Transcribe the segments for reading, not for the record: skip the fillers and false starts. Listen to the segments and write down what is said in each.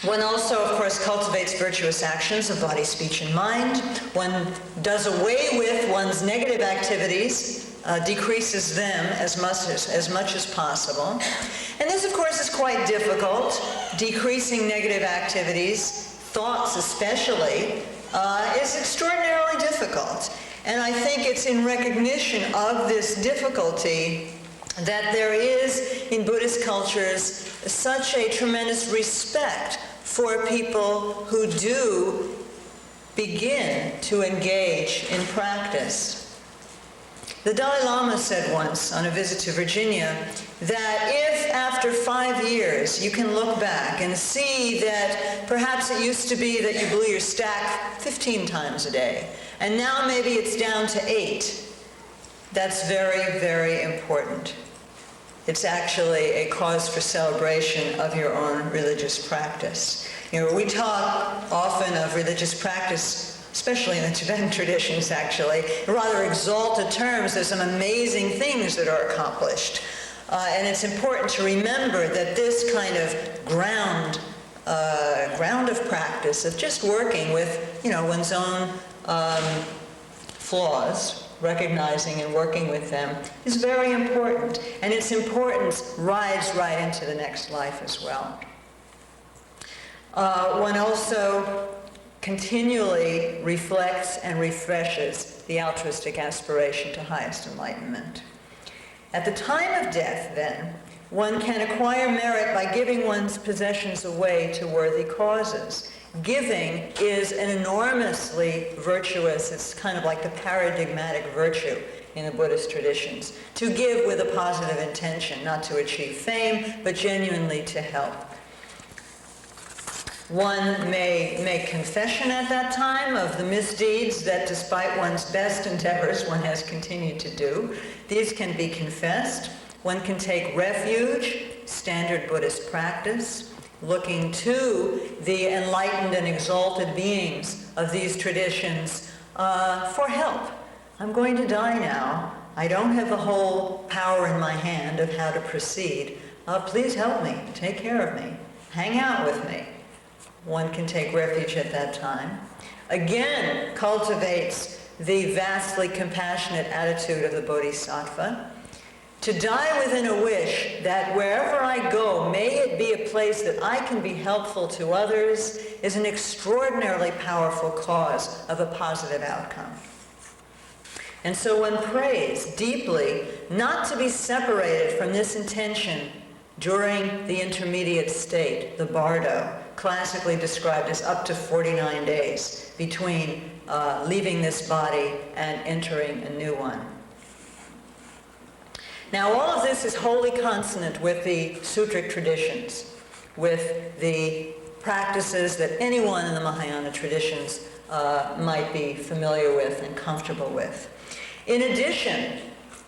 One also, of course, cultivates virtuous actions of body, speech, and mind. One does away with one's negative activities, decreases them as much as possible. And this, of course, is quite difficult. Decreasing negative activities, thoughts especially, is extraordinarily difficult. And I think it's in recognition of this difficulty that there is, in Buddhist cultures, such a tremendous respect for people who do begin to engage in practice. The Dalai Lama said once on a visit to Virginia that if after 5 years you can look back and see that perhaps it used to be that you blew your stack 15 times a day, and now maybe it's down to 8, that's very, very important. It's actually a cause for celebration of your own religious practice. You know, we talk often of religious practice, especially in the Tibetan traditions actually, in rather exalted terms. There's some amazing things that are accomplished. And it's important to remember that this kind of ground of practice, of just working with, one's own flaws, recognizing and working with them, is very important. And its importance rides right into the next life as well. One also continually reflects and refreshes the altruistic aspiration to highest enlightenment. At the time of death, then, one can acquire merit by giving one's possessions away to worthy causes. Giving is an enormously virtuous, it's kind of like the paradigmatic virtue in the Buddhist traditions. To give with a positive intention, not to achieve fame, but genuinely to help. One may make confession at that time of the misdeeds that despite one's best endeavors one has continued to do. These can be confessed. One can take refuge, standard Buddhist practice, looking to the enlightened and exalted beings of these traditions for help. I'm going to die now. I don't have the whole power in my hand of how to proceed. Please help me. Take care of me. Hang out with me. One can take refuge at that time. Again, cultivates the vastly compassionate attitude of the Bodhisattva. To die within a wish that wherever I go, may it be a place that I can be helpful to others, is an extraordinarily powerful cause of a positive outcome. And so one prays deeply not to be separated from this intention during the intermediate state, the bardo, classically described as up to 49 days between leaving this body and entering a new one. Now, all of this is wholly consonant with the sutric traditions, with the practices that anyone in the Mahayana traditions might be familiar with and comfortable with. In addition,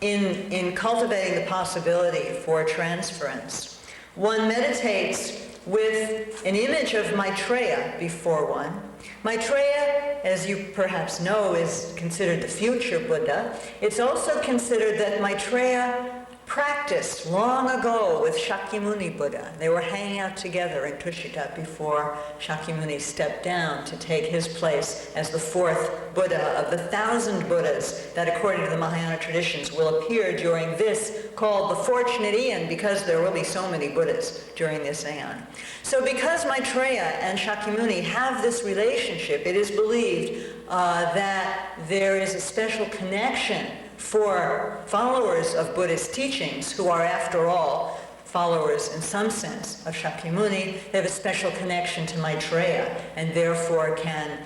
in cultivating the possibility for transference, one meditates with an image of Maitreya before one. Maitreya, as you perhaps know, is considered the future Buddha. It's also considered that Maitreya practiced long ago with Shakyamuni Buddha. They were hanging out together in Tushita before Shakyamuni stepped down to take his place as the fourth Buddha of the 1,000 Buddhas that, according to the Mahayana traditions, will appear during this called the Fortunate Aeon, because there will be so many Buddhas during this aeon. So because Maitreya and Shakyamuni have this relationship, it is believed that there is a special connection for followers of Buddhist teachings, who are, after all, followers in some sense of Shakyamuni. They have a special connection to Maitreya, and therefore can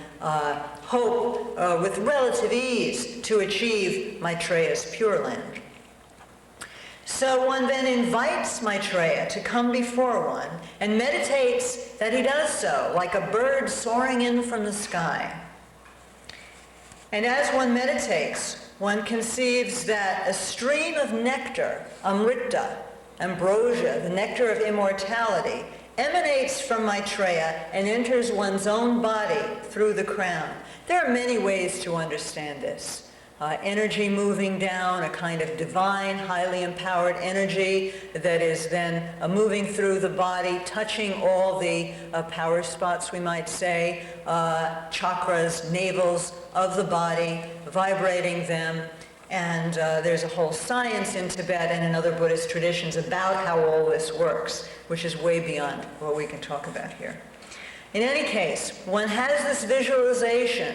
hope with relative ease to achieve Maitreya's Pure Land. So one then invites Maitreya to come before one and meditates that he does so, like a bird soaring in from the sky. And as one meditates, one conceives that a stream of nectar, amrita, ambrosia, the nectar of immortality, emanates from Maitreya and enters one's own body through the crown. There are many ways to understand this. energy moving down, a kind of divine, highly empowered energy that is then moving through the body, touching all the power spots, we might say, chakras, navels of the body, vibrating them. And there's a whole science in Tibet and in other Buddhist traditions about how all this works, which is way beyond what we can talk about here. In any case, one has this visualization,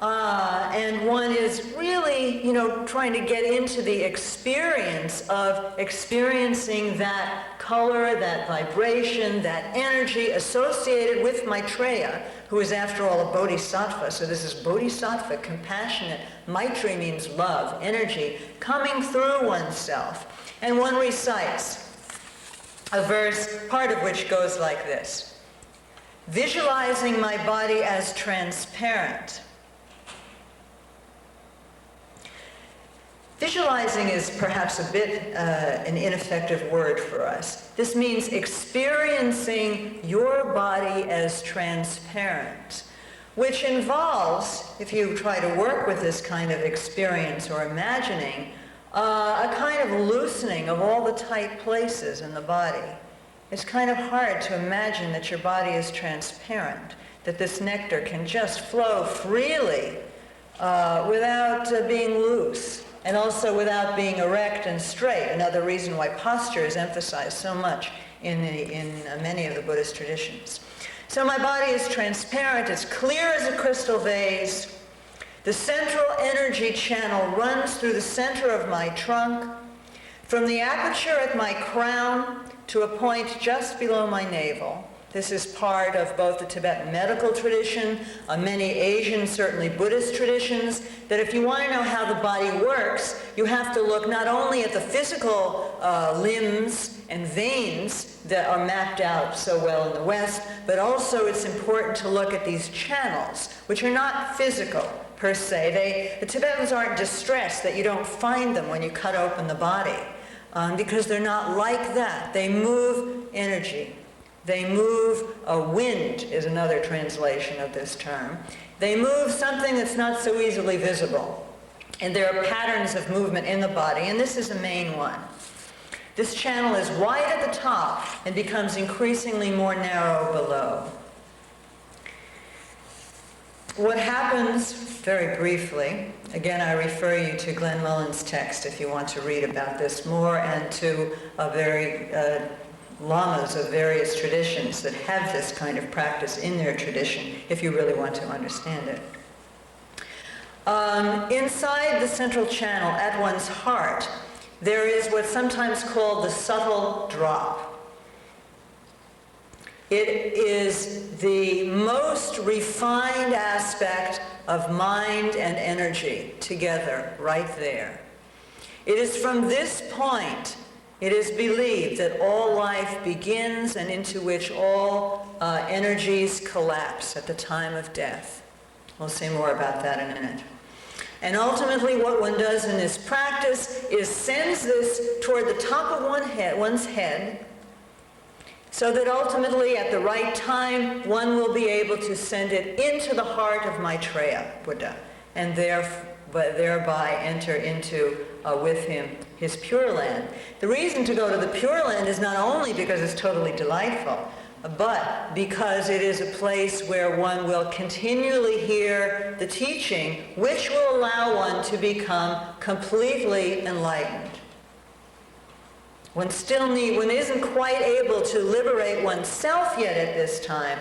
and one is really, trying to get into the experience of experiencing that color, that vibration, that energy associated with Maitreya, who is, after all, a bodhisattva. So this is bodhisattva, compassionate. Maitri means love, energy, coming through oneself. And one recites a verse, part of which goes like this: visualizing my body as transparent. Visualizing is perhaps a bit an ineffective word for us. This means experiencing your body as transparent, which involves, if you try to work with this kind of experience or imagining, a kind of loosening of all the tight places in the body. It's kind of hard to imagine that your body is transparent, that this nectar can just flow freely without being loose, and also without being erect and straight. Another reason why posture is emphasized so much in many of the Buddhist traditions. So my body is transparent, it's clear as a crystal vase. The central energy channel runs through the center of my trunk, from the aperture at my crown to a point just below my navel. This is part of both the Tibetan medical tradition, many Asian, certainly Buddhist traditions, that if you want to know how the body works, you have to look not only at the physical limbs and veins that are mapped out so well in the West, but also it's important to look at these channels, which are not physical per se. The Tibetans aren't distressed that you don't find them when you cut open the body, because they're not like that. They move energy. They move, wind is another translation of this term. They move something that's not so easily visible. And there are patterns of movement in the body, and this is the main one. This channel is wide at the top and becomes increasingly more narrow below. What happens, very briefly, again I refer you to Glenn Mullen's text if you want to read about this more, and to a very lamas of various traditions that have this kind of practice in their tradition, if you really want to understand it. Inside the central channel, at one's heart, there is what's sometimes called the subtle drop. It is the most refined aspect of mind and energy together, right there. It is from this point it is believed that all life begins and into which all energies collapse at the time of death. We'll say more about that in a minute. And ultimately what one does in this practice is sends this toward the top of one's head, so that ultimately at the right time one will be able to send it into the heart of Maitreya Buddha, and thereby enter into, with him, his Pure Land. The reason to go to the Pure Land is not only because it's totally delightful, but because it is a place where one will continually hear the teaching, which will allow one to become completely enlightened. One isn't quite able to liberate oneself yet at this time,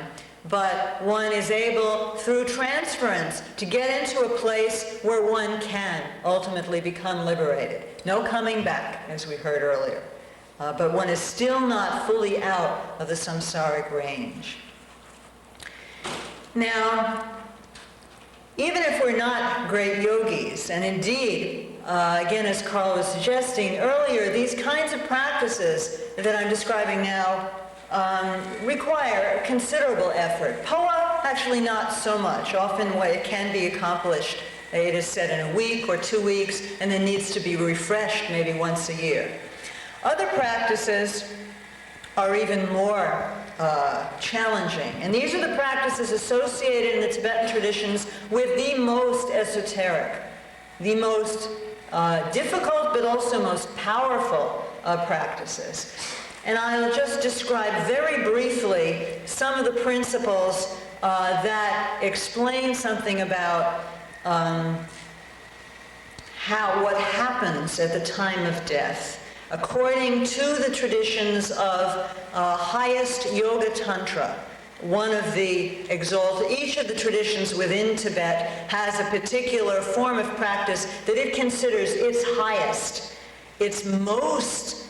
but one is able, through transference, to get into a place where one can ultimately become liberated. No coming back, as we heard earlier. But one is still not fully out of the samsaric range. Now, even if we're not great yogis, and indeed, again, as Carl was suggesting earlier, these kinds of practices that I'm describing now require considerable effort. Poa, actually not so much. Often it can be accomplished, it is said, in a week or 2 weeks, and then needs to be refreshed maybe once a year. Other practices are even more challenging, and these are the practices associated in the Tibetan traditions with the most esoteric the most difficult but also most powerful practices. And I'll just describe very briefly some of the principles that explain something about what happens at the time of death, according to the traditions of highest Yoga Tantra. One of the each of the traditions within Tibet has a particular form of practice that it considers its highest, its most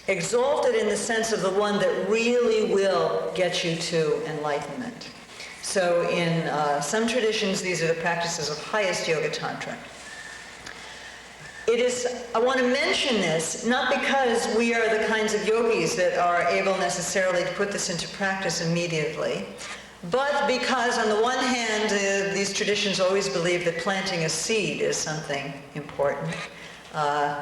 exalted, in the sense of the one that really will get you to enlightenment. So in some traditions, these are the practices of highest Yoga Tantra. I want to mention this, not because we are the kinds of yogis that are able necessarily to put this into practice immediately, but because on the one hand, these traditions always believe that planting a seed is something important.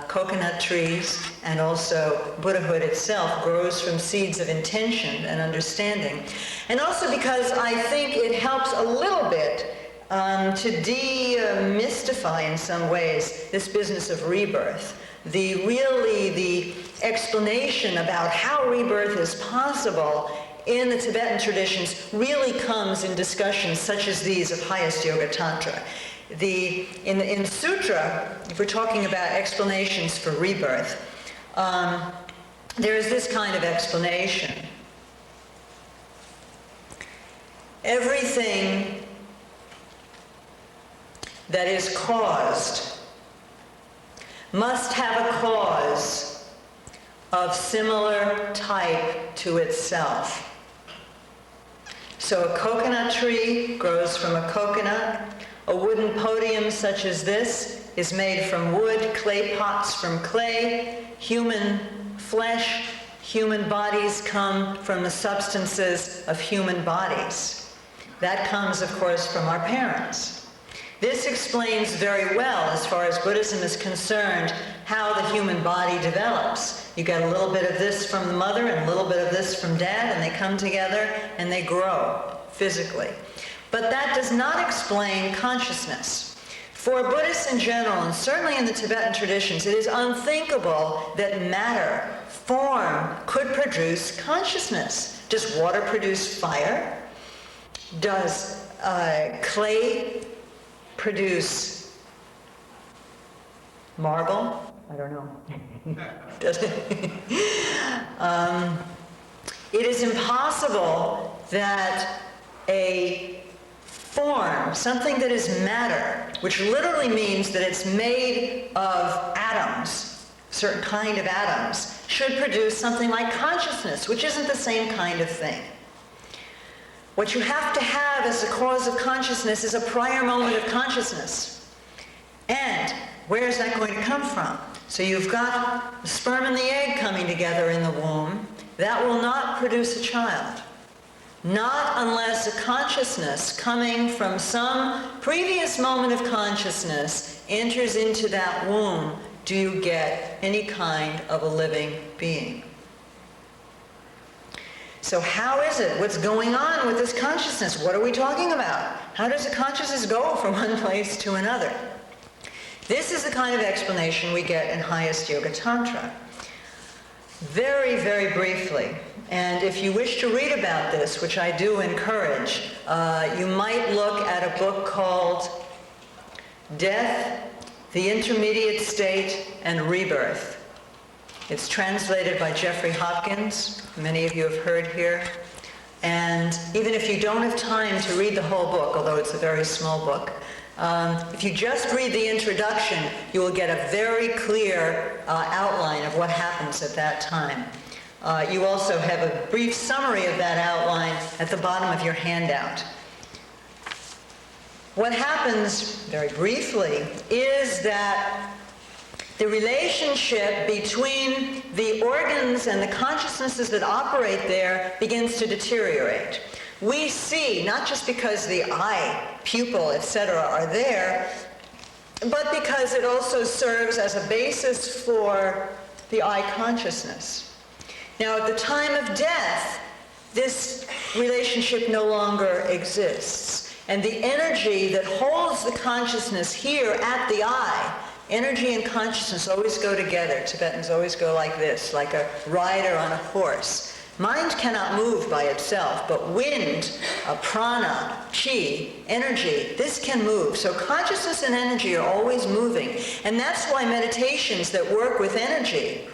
Coconut trees and also Buddhahood itself grows from seeds of intention and understanding. And also because I think it helps a little bit to demystify in some ways this business of rebirth. The explanation about how rebirth is possible in the Tibetan traditions really comes in discussions such as these of highest Yoga Tantra. In Sutra, if we're talking about explanations for rebirth, there is this kind of explanation. Everything that is caused must have a cause of similar type to itself. So a coconut tree grows from a coconut. A wooden podium such as this is made from wood, clay pots from clay, human flesh, human bodies come from the substances of human bodies. That comes, of course, from our parents. This explains very well, as far as Buddhism is concerned, how the human body develops. You get a little bit of this from the mother and a little bit of this from dad, and they come together and they grow physically. But that does not explain consciousness. For Buddhists in general, and certainly in the Tibetan traditions, it is unthinkable that matter, form, could produce consciousness. Does water produce fire? Does clay produce marble? I don't know. Does it? It is impossible that a form, something that is matter, which literally means that it's made of atoms, certain kind of atoms, should produce something like consciousness, which isn't the same kind of thing. What you have to have as a cause of consciousness is a prior moment of consciousness. And where is that going to come from? So you've got the sperm and the egg coming together in the womb. That will not produce a child. Not unless a consciousness coming from some previous moment of consciousness enters into that womb, do you get any kind of a living being. So how is it? What's going on with this consciousness? What are we talking about? How does a consciousness go from one place to another? This is the kind of explanation we get in highest Yoga Tantra. Very, very briefly, and if you wish to read about this, which I do encourage, you might look at a book called Death, the Intermediate State, and Rebirth. It's translated by Jeffrey Hopkins, many of you have heard here. And even if you don't have time to read the whole book, although it's a very small book, if you just read the introduction, you will get a very clear outline of what happens at that time. You also have a brief summary of that outline at the bottom of your handout. What happens, very briefly, is that the relationship between the organs and the consciousnesses that operate there begins to deteriorate. We see, not just because the eye, pupil, etc. are there, but because it also serves as a basis for the eye consciousness. Now, at the time of death, this relationship no longer exists. And the energy that holds the consciousness here at the eye, energy and consciousness always go together. Tibetans always go like this, like a rider on a horse. Mind cannot move by itself, but wind, prana, chi, energy, this can move. So consciousness and energy are always moving. And that's why meditations that work with energy,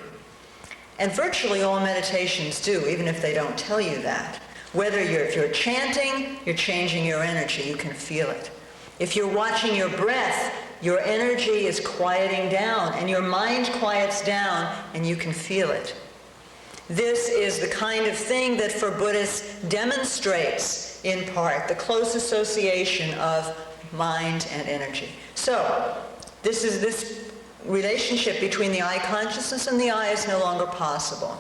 and virtually all meditations do, even if they don't tell you that. If you're chanting, you're changing your energy. You can feel it. If you're watching your breath, your energy is quieting down, and your mind quiets down, and you can feel it. This is the kind of thing that for Buddhists demonstrates, in part, the close association of mind and energy. So, this relationship between the eye consciousness and the eye is no longer possible.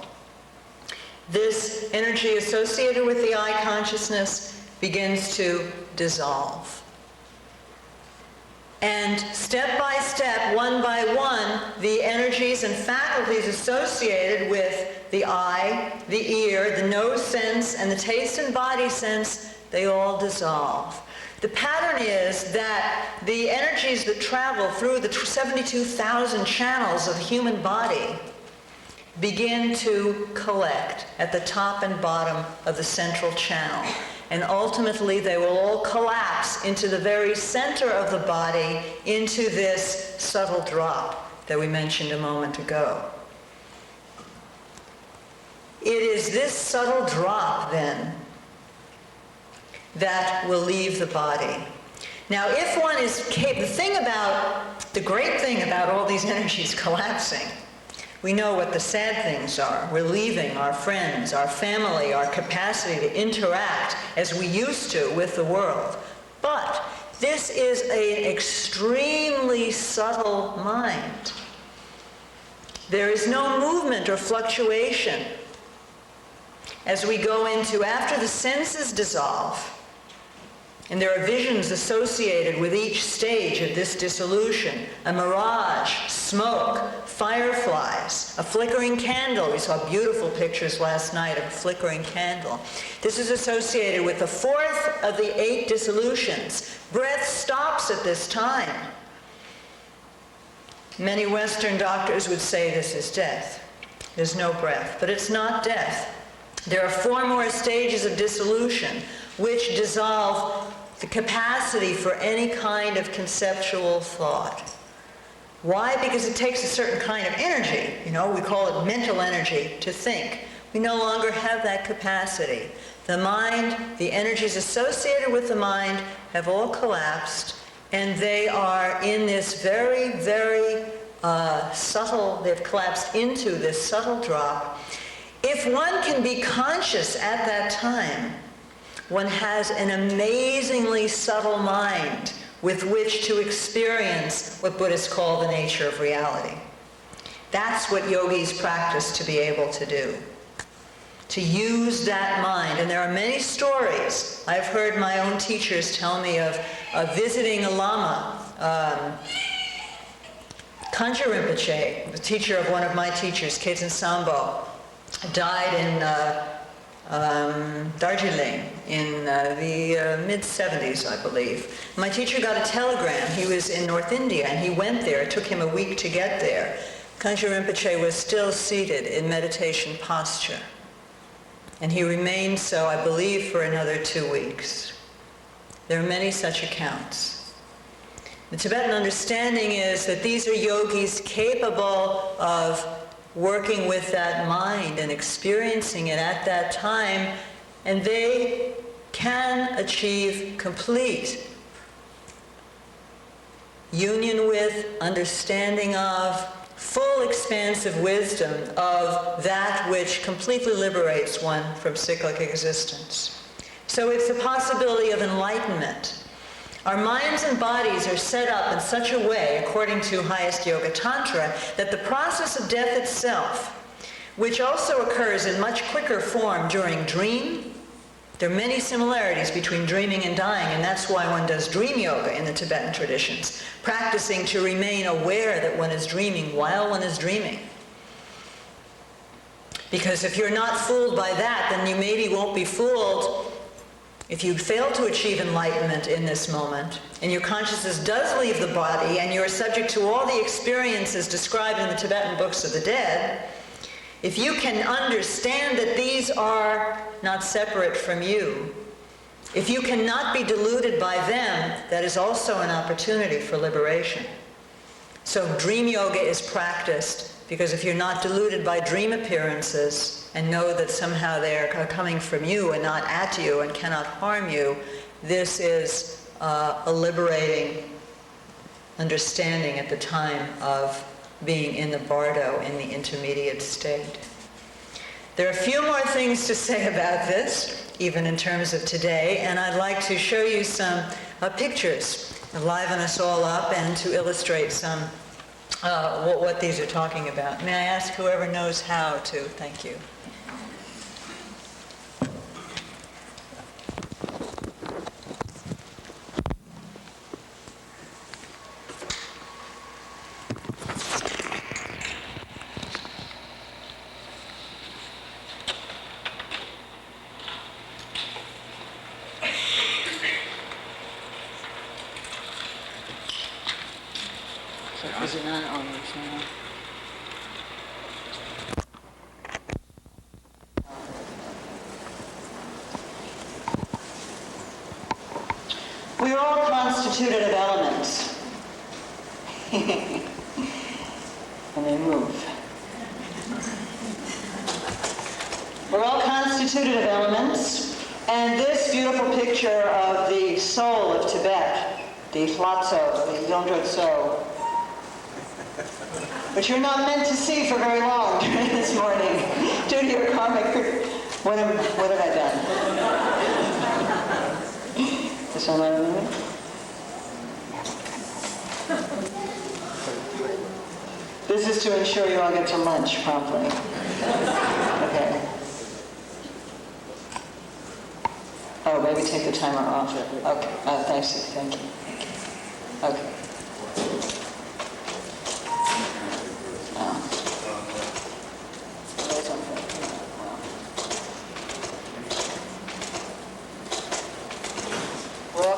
This energy associated with the eye consciousness begins to dissolve. And step by step, one by one, the energies and faculties associated with the eye, the ear, the nose sense, and the taste and body sense, they all dissolve. The pattern is that the energies that travel through the 72,000 channels of the human body begin to collect at the top and bottom of the central channel. And ultimately, they will all collapse into the very center of the body, into this subtle drop that we mentioned a moment ago. It is this subtle drop, then, that will leave the body. Now, if one is capable, the great thing about all these energies collapsing, we know what the sad things are. We're leaving our friends, our family, our capacity to interact as we used to with the world. But this is an extremely subtle mind. There is no movement or fluctuation as we go into, after the senses dissolve, and there are visions associated with each stage of this dissolution. A mirage, smoke, fireflies, a flickering candle. We saw beautiful pictures last night of a flickering candle. This is associated with the fourth of the 8 dissolutions. Breath stops at this time. Many Western doctors would say this is death. There's no breath, but it's not death. There are 4 more stages of dissolution which dissolve the capacity for any kind of conceptual thought. Why? Because it takes a certain kind of energy, we call it mental energy, to think. We no longer have that capacity. The mind, the energies associated with the mind have all collapsed, and they are in this very, very subtle, they've collapsed into this subtle drop. If one can be conscious at that time, one has an amazingly subtle mind with which to experience what Buddhists call the nature of reality. That's what yogis practice to be able to do, to use that mind. And there are many stories. I've heard my own teachers tell me of visiting a Lama. Kanja Rinpoche, the teacher of one of my teachers, Ketan Sambo, died in Darjeeling in the mid-70s, I believe. My teacher got a telegram. He was in North India, and he went there. It took him a week to get there. Kanja Rinpoche was still seated in meditation posture. And he remained so, I believe, for another 2 weeks. There are many such accounts. The Tibetan understanding is that these are yogis capable of working with that mind and experiencing it at that time, and they can achieve complete union with, understanding of, full expansive wisdom of that which completely liberates one from cyclic existence. So it's the possibility of enlightenment. Our minds and bodies are set up in such a way, according to highest yoga tantra, that the process of death itself, which also occurs in much quicker form during dream, there are many similarities between dreaming and dying, and that's why one does dream yoga in the Tibetan traditions, practicing to remain aware that one is dreaming while one is dreaming. Because if you're not fooled by that, then you maybe won't be fooled If you fail to achieve enlightenment in this moment, and your consciousness does leave the body, and you're subject to all the experiences described in the Tibetan books of the dead, if you can understand that these are not separate from you, if you cannot be deluded by them, that is also an opportunity for liberation. So dream yoga is practiced because if you're not deluded by dream appearances and know that somehow they're coming from you and not at you and cannot harm you, this is a liberating understanding at the time of being in the bardo, in the intermediate state. There are a few more things to say about this, even in terms of today, and I'd like to show you some pictures, liven us all up, and to illustrate some what these are talking about. May I ask whoever knows how to? Thank you. Is it not on this now? We are all constituted of elements. And they move. We're all constituted of elements, and this beautiful picture of the soul of Tibet, the Hlatso, the Yongdrotso, which you're not meant to see for very long during this morning, due to your karmic. What have I done? This one on me? This is to ensure you all get to lunch promptly. Okay. Oh, maybe take the timer off. Okay. Thank you. Okay.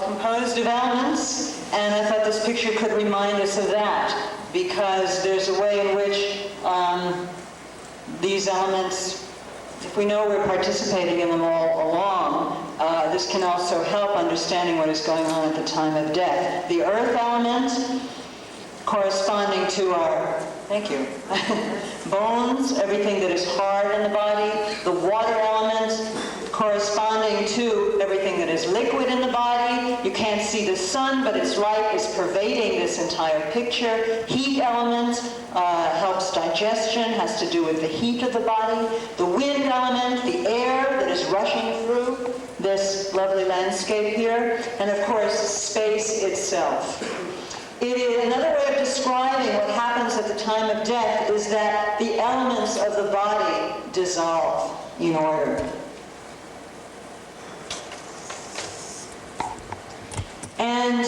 Composed of elements, and I thought this picture could remind us of that, because there's a way in which these elements, if we know we're participating in them all along, this can also help understanding what is going on at the time of death. The earth element corresponding to our, thank you, bones, everything that is hard in the body. The water element corresponding to everything that is liquid in the body. You can't see the sun, but its light is pervading this entire picture. Heat element helps digestion, has to do with the heat of the body. The wind element, the air that is rushing through this lovely landscape here. And of course, space itself. Another way of describing what happens at the time of death is that the elements of the body dissolve in order. And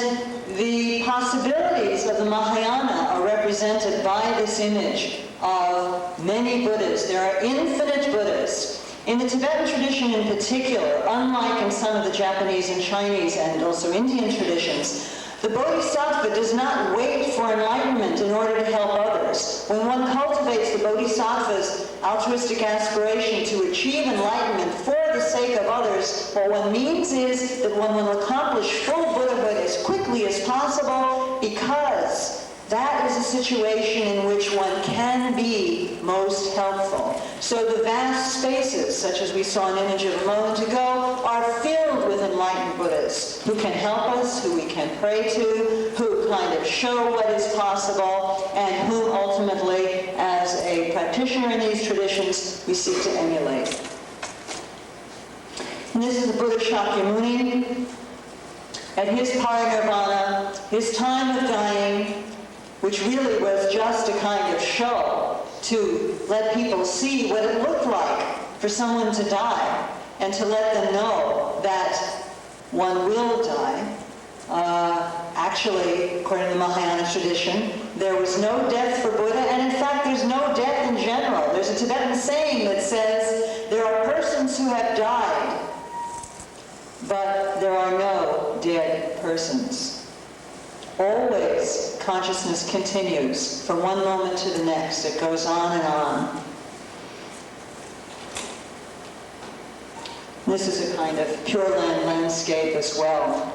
the possibilities of the Mahayana are represented by this image of many Buddhas. There are infinite Buddhas. In the Tibetan tradition in particular, unlike in some of the Japanese and Chinese and also Indian traditions, the Bodhisattva does not wait for enlightenment in order to help others. When one cultivates the Bodhisattva's altruistic aspiration to achieve enlightenment for the sake of others, what one means is that one will accomplish full Buddhahood as quickly as possible, because that is a situation in which one can be most helpful. So the vast spaces, such as we saw an image of a moment ago, are filled with enlightened Buddhas who can help us, who we can pray to, who kind of show what is possible, and whom ultimately, as a practitioner in these traditions, we seek to emulate. And this is the Buddha Shakyamuni. At his parinirvana, his time of dying, which really was just a kind of show to let people see what it looked like for someone to die, and to let them know that one will die. Actually, according to the Mahayana tradition, there was no death for Buddha, and in fact there's no death in general. There's a Tibetan saying that says there are persons who have died but there are no dead persons. Always, consciousness continues from one moment to the next. It goes on and on. This is a kind of Pure Land landscape as well,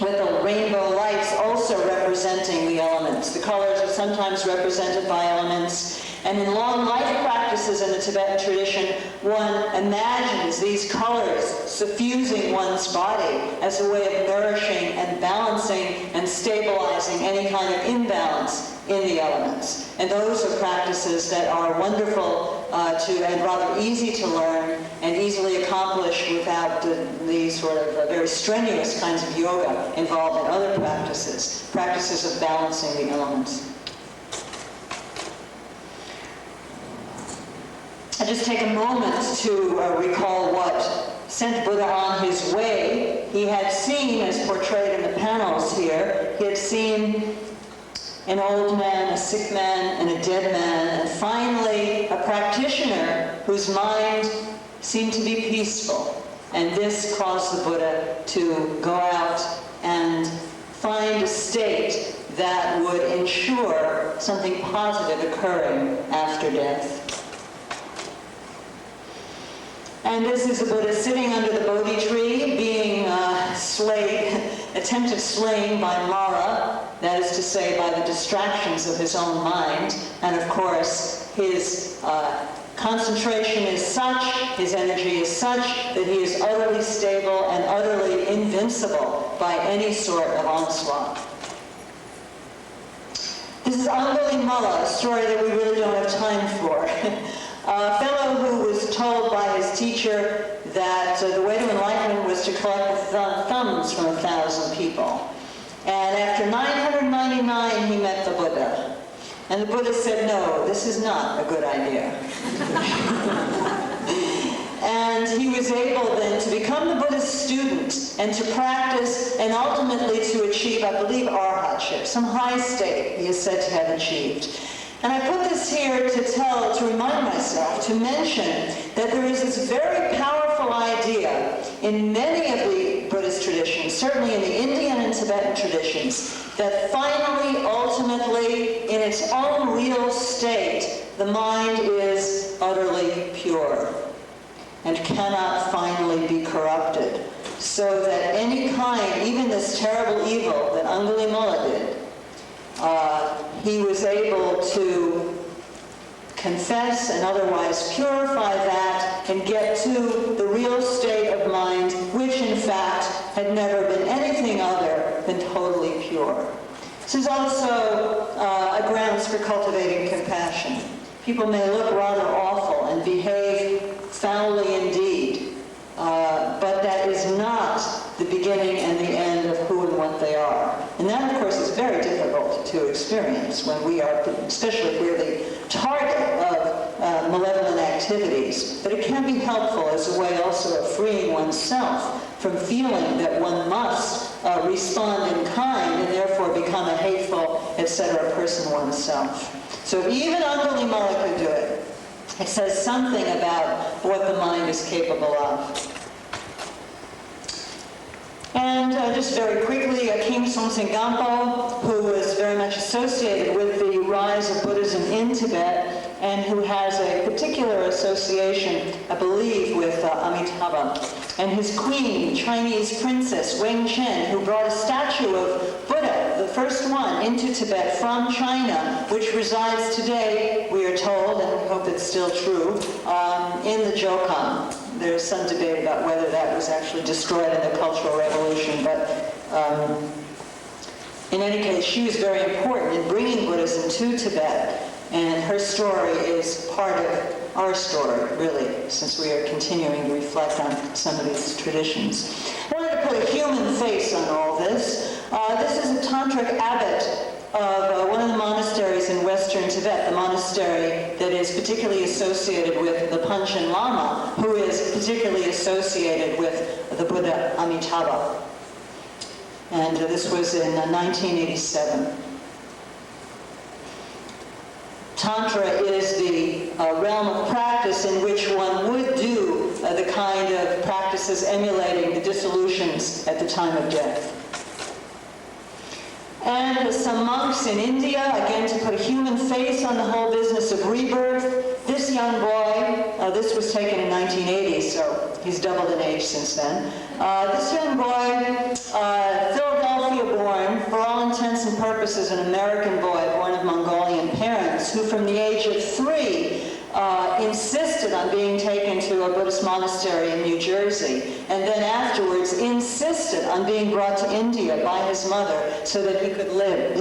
with the rainbow lights also representing the elements. The colors are sometimes represented by elements, and in long life practices in the Tibetan tradition, one imagines these colors suffusing one's body as a way of nourishing and balancing and stabilizing any kind of imbalance in the elements. And those are practices that are wonderful and rather easy to learn and easily accomplished without the sort of very strenuous kinds of yoga involved in other practices of balancing the elements. I just take a moment to recall what sent Buddha on his way. He had seen, as portrayed in the panels here, he had seen an old man, a sick man, and a dead man, and finally a practitioner whose mind seemed to be peaceful. And this caused the Buddha to go out and find a state that would ensure something positive occurring after death. And this is the Buddha sitting under the Bodhi tree, being attempted slaying by Mara, that is to say, by the distractions of his own mind. And of course, his concentration is such, his energy is such, that he is utterly stable and utterly invincible by any sort of onslaught. This is Angulimala, a story that we really don't have time for. A fellow who was told by his teacher that the way to enlightenment was to collect the thumbs from 1,000 people. And after 999, he met the Buddha. And the Buddha said, no, this is not a good idea. And he was able then to become the Buddha's student and to practice and ultimately to achieve, I believe, arhatship, some high state he is said to have achieved. And I put this here to remind myself, to mention that there is this very powerful idea in many of the Buddhist traditions, certainly in the Indian and Tibetan traditions, that finally, ultimately, in its own real state, the mind is utterly pure and cannot finally be corrupted, so that any kind, even this terrible evil that Angulimala did, he was able to confess and otherwise purify that and get to the real state of mind, which in fact had never been anything other than totally pure. This is also a grounds for cultivating compassion. People may look rather awful and behave foully indeed, but that is not the beginning and the end of who and what they are. And that, of course, is very difficult to experience when we are, especially if we're the target of malevolent activities. But it can be helpful as a way also of freeing oneself from feeling that one must respond in kind and therefore become a hateful, etc. person oneself. So if even Angulimala could do it, it says something about what the mind is capable of. And just very quickly, King Somsen Gampo, who was very much associated with the rise of Buddhism in Tibet, and who has a particular association, I believe, with Amitabha, and his queen, Chinese princess Wang Chen, who brought a statue of Buddha, the first one, into Tibet from China, which resides today, we are told, and we hope it's still true, in the Jokhang. There's some debate about whether that was actually destroyed in the Cultural Revolution, but in any case, she was very important in bringing Buddhism to Tibet, and her story is part of our story, really, since we are continuing to reflect on some of these traditions. I wanted to put a human face on all this. This is a tantric abbot of one of the monasteries in western Tibet, the monastery that is particularly associated with the Panchen Lama, who is particularly associated with the Buddha Amitabha. And this was in 1987. Tantra is the realm of practice in which one would do the kind of practices emulating the dissolutions at the time of death. And some monks in India, again to put a human face on the whole business of rebirth. This young boy, this was taken in 1980, so he's doubled in age since then. This young boy, Philadelphia born, for all intents and purposes an American boy born of Mongolian parents, who from the age of 3 insisted on being taken to a Buddhist monastery in New Jersey, and then afterwards insisted on being brought to India by his mother so that he could live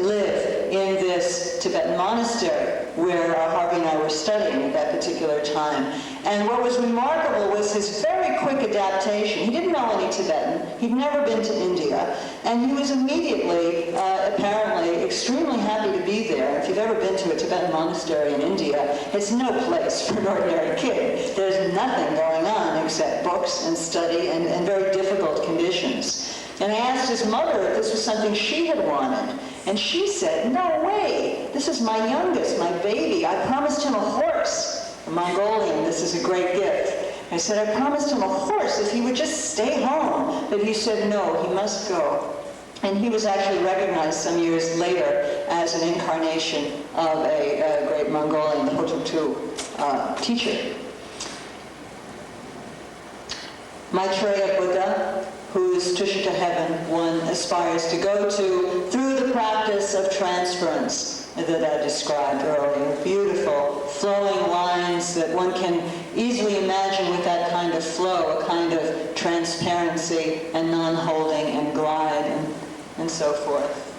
in this Tibetan monastery where Harvey and I were studying at that particular time. And what was remarkable was his very quick adaptation. He didn't know any Tibetan. He'd never been to India. And he was immediately, apparently, extremely happy to be there. If you've ever been to a Tibetan monastery in India, it's no place for an ordinary kid. There's nothing going on except books and study and very difficult conditions. And I asked his mother if this was something she had wanted. And she said, no way, this is my youngest, my baby. I promised him a horse. A Mongolian, this is a great gift. I said, I promised him a horse if he would just stay home. But he said, no, he must go. And he was actually recognized some years later as an incarnation of a great Mongolian, the Tape2 teacher. Maitreya Buddha, whose Tushita heaven one aspires to go to through the practice of transference that I described earlier. Beautiful, flowing lines that one can easily imagine with that kind of flow, a kind of transparency and non-holding and glide and so forth.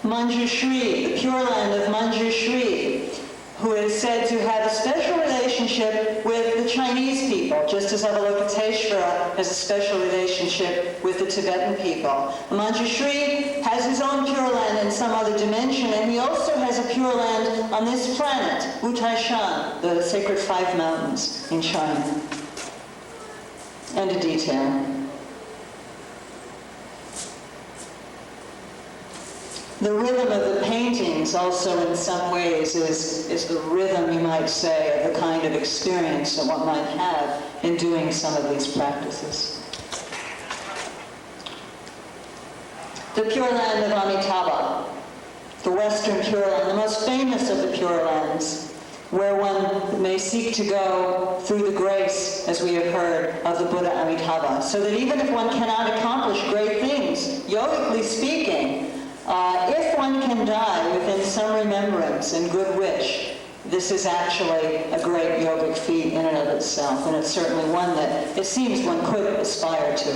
Manjushri, the Pure Land of Manjushri, who is said to have a special relationship with the Chinese people, just as Avalokiteshvara has a special relationship with the Tibetan people. Manjushri has his own Pure Land in some other dimension, and he also has a Pure Land on this planet, Wutaishan, the sacred 5 mountains in China. And a detail. The rhythm of the paintings also in some ways is the rhythm, you might say, of the kind of experience that one might have in doing some of these practices. The Pure Land of Amitabha, the Western Pure Land, the most famous of the Pure Lands, where one may seek to go through the grace, as we have heard, of the Buddha Amitabha, so that even if one cannot accomplish great things, yogically speaking, if one can die within some remembrance and good wish, this is actually a great yogic feat in and of itself, and it's certainly one that it seems one could aspire to.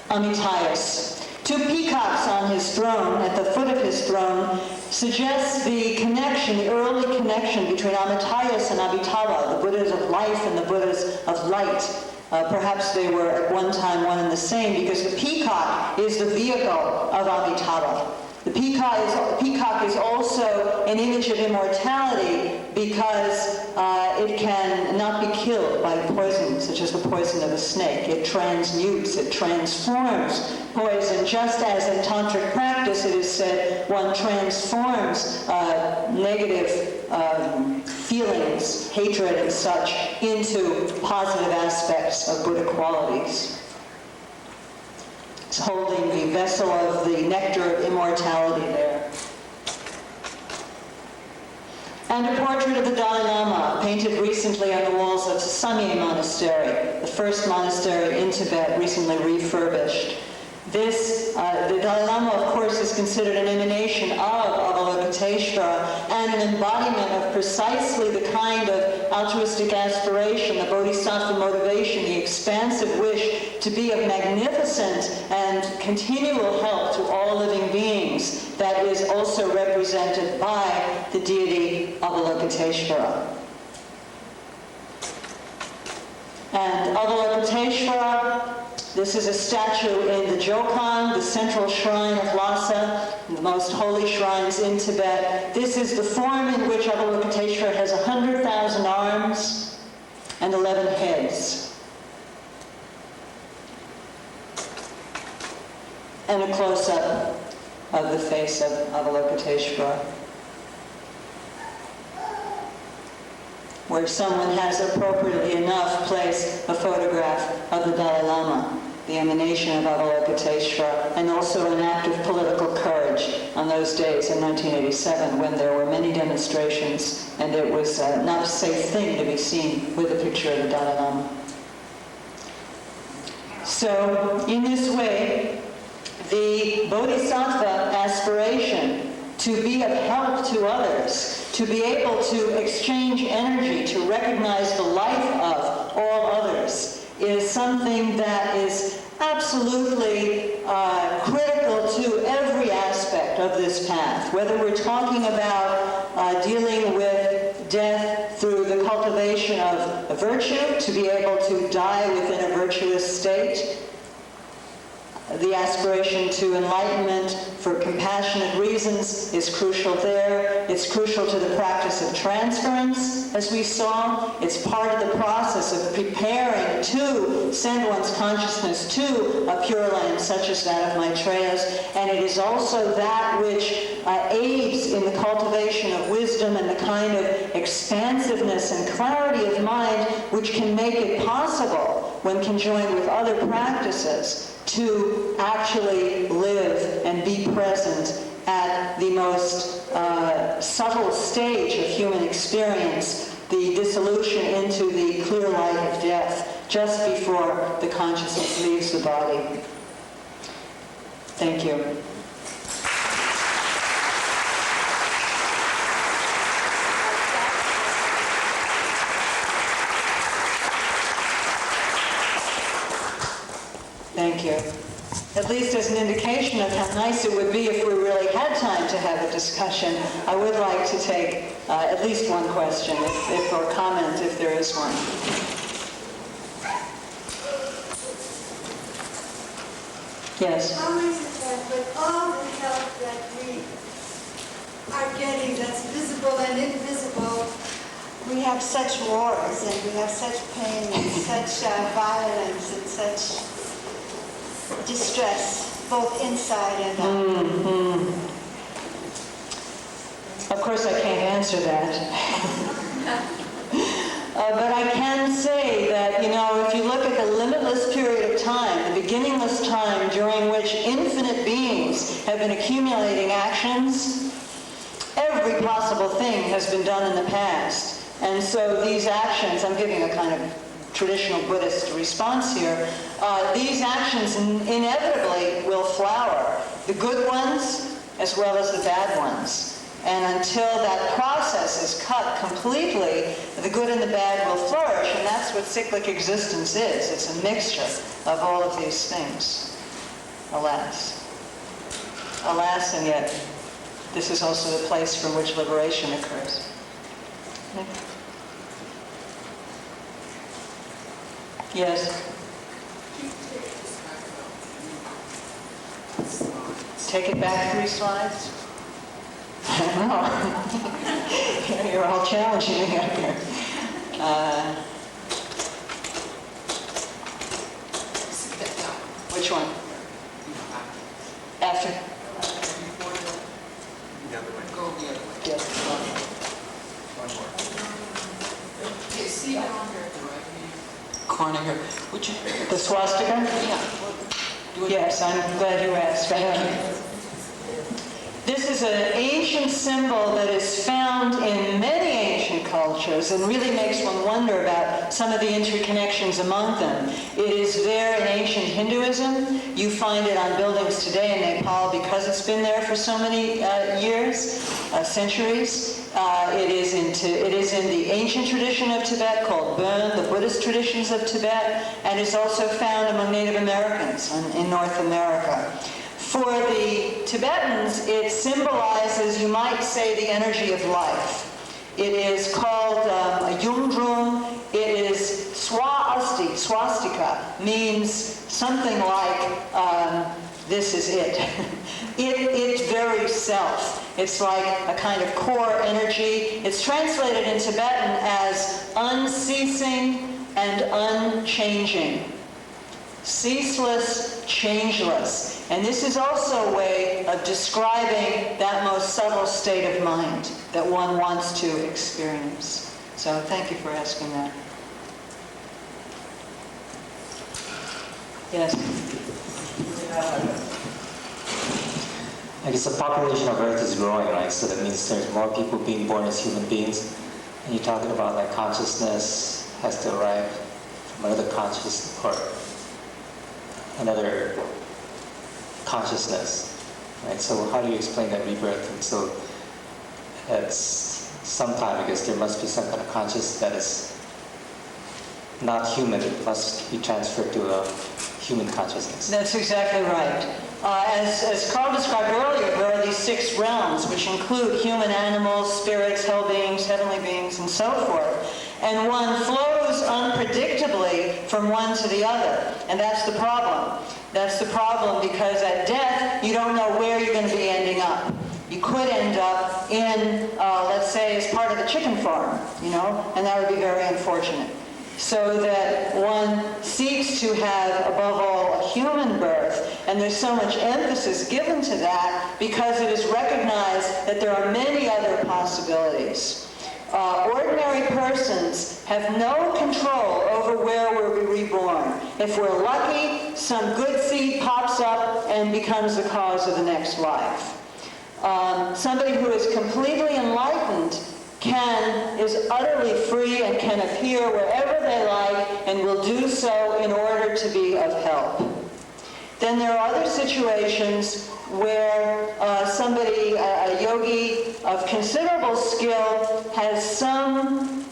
Amitayus. 2 peacocks on his throne, at the foot of his throne, suggests the connection, the early connection between Amitayus and Amitabha, the Buddhas of life and the Buddhas of light. Perhaps they were at one time one and the same, because the peacock is the vehicle of Amitabha. The peacock is also an image of immortality because it can not be killed by poison, such as the poison of a snake. It transmutes, it transforms poison, just as in tantric practice it is said one transforms negative feelings, hatred and such, into positive aspects of Buddha qualities. It's holding the vessel of the nectar of immortality there. And a portrait of the Dalai Lama, painted recently on the walls of Samye Monastery, the first monastery in Tibet, recently refurbished. The Dalai Lama, of course, is considered an emanation of Avalokiteshvara and an embodiment of precisely the kind of altruistic aspiration, the bodhisattva motivation, the expansive wish to be of magnificent and continual help to all living beings that is also represented by the deity Avalokiteshvara. And Avalokiteshvara, this is a statue in the Jokan, the central shrine of Lhasa, the most holy shrines in Tibet. This is the form in which Avalokiteshvara has 100,000 arms and 11 heads. And a close-up of the face of Avalokiteshvara. where someone has appropriately enough placed a photograph of the Dalai Lama, the emanation of Avalokiteshvara, and also an act of political courage on those days in 1987 when there were many demonstrations and it was not a safe thing to be seen with a picture of the Dalai Lama. So, in this way, the Bodhisattva aspiration to be of help to others, to be able to exchange energy, to recognize the life of all others, is something that is absolutely critical to every aspect of this path. Whether we're talking about dealing with death through the cultivation of a virtue, to be able to die within a virtuous state, the aspiration to enlightenment for compassionate reasons is crucial there. It's crucial to the practice of transference, as we saw. It's part of the process of preparing to send one's consciousness to a pure land such as that of Maitreya's. And it is also that which aids in the cultivation of wisdom and the kind of expansiveness and clarity of mind which can make it possible, when conjoined with other practices, to actually live and be present at the most subtle stage of human experience, the dissolution into the clear light of death, just before the consciousness leaves the body. Thank you. Thank you. At least as an indication of how nice it would be if we really had time to have a discussion, I would like to take at least one question, or comment if there is one. Yes? How is it that with all the help that we are getting that's visible and invisible, we have such wars and we have such pain and such violence and such distress, both inside and out? Mm-hmm. Of course, I can't answer that. But I can say that, if you look at the limitless period of time, the beginningless time during which infinite beings have been accumulating actions, every possible thing has been done in the past. And so these actions, I'm giving a kind of traditional Buddhist response here, these actions inevitably will flower, the good ones as well as the bad ones. And until that process is cut completely, the good and the bad will flourish, and that's what cyclic existence is. It's a mixture of all of these things, alas. Alas, and yet this is also the place from which liberation occurs. Yes? Take it back 3 slides? I don't know. You're all challenging me up here. Which one? After? The other way. Go the other way. Yes. One more. Okay, see down here at the right hand. Corner here. Would you? The swastika? Yeah. Do it. Yes, I'm glad you asked. This is an ancient symbol that is found in many ancient cultures and really makes one wonder about some of the interconnections among them. It is there in ancient Hinduism. You find it on buildings today in Nepal because it's been there for so many years, centuries. It is in the ancient tradition of Tibet called Bon, the Buddhist traditions of Tibet, and is also found among Native Americans in North America. For the Tibetans, it symbolizes, you might say, the energy of life. It is called a yungdrung. It is swastika, means something like, this is it. Its very self. It's like a kind of core energy. It's translated in Tibetan as unceasing and unchanging. Ceaseless, changeless. And this is also a way of describing that most subtle state of mind that one wants to experience. So thank you for asking that. Yes. I guess the population of Earth is growing, right? So that means there's more people being born as human beings. And you're talking about like consciousness has to arrive from another conscious or another consciousness, right? So how do you explain that rebirth? And so at some time, I guess there must be some kind of consciousness that is not human. It must be transferred to a human consciousness. That's exactly right. As Carl described earlier, there are these 6 realms, which include human, animals, spirits, hell beings, heavenly beings, and so forth. And one flows unpredictably from one to the other. And that's the problem. That's the problem because at death, you don't know where you're going to be ending up. You could end up in, let's say, as part of a chicken farm, and that would be very unfortunate. So that one seeks to have, above all, a human birth, and there's so much emphasis given to that because it is recognized that there are many other possibilities. Ordinary persons have no control over where we're reborn. If we're lucky, some good seed pops up and becomes the cause of the next life. Somebody who is completely enlightened is utterly free and can appear wherever they like and will do so in order to be of help. Then there are other situations where somebody, a yogi of considerable skill, has some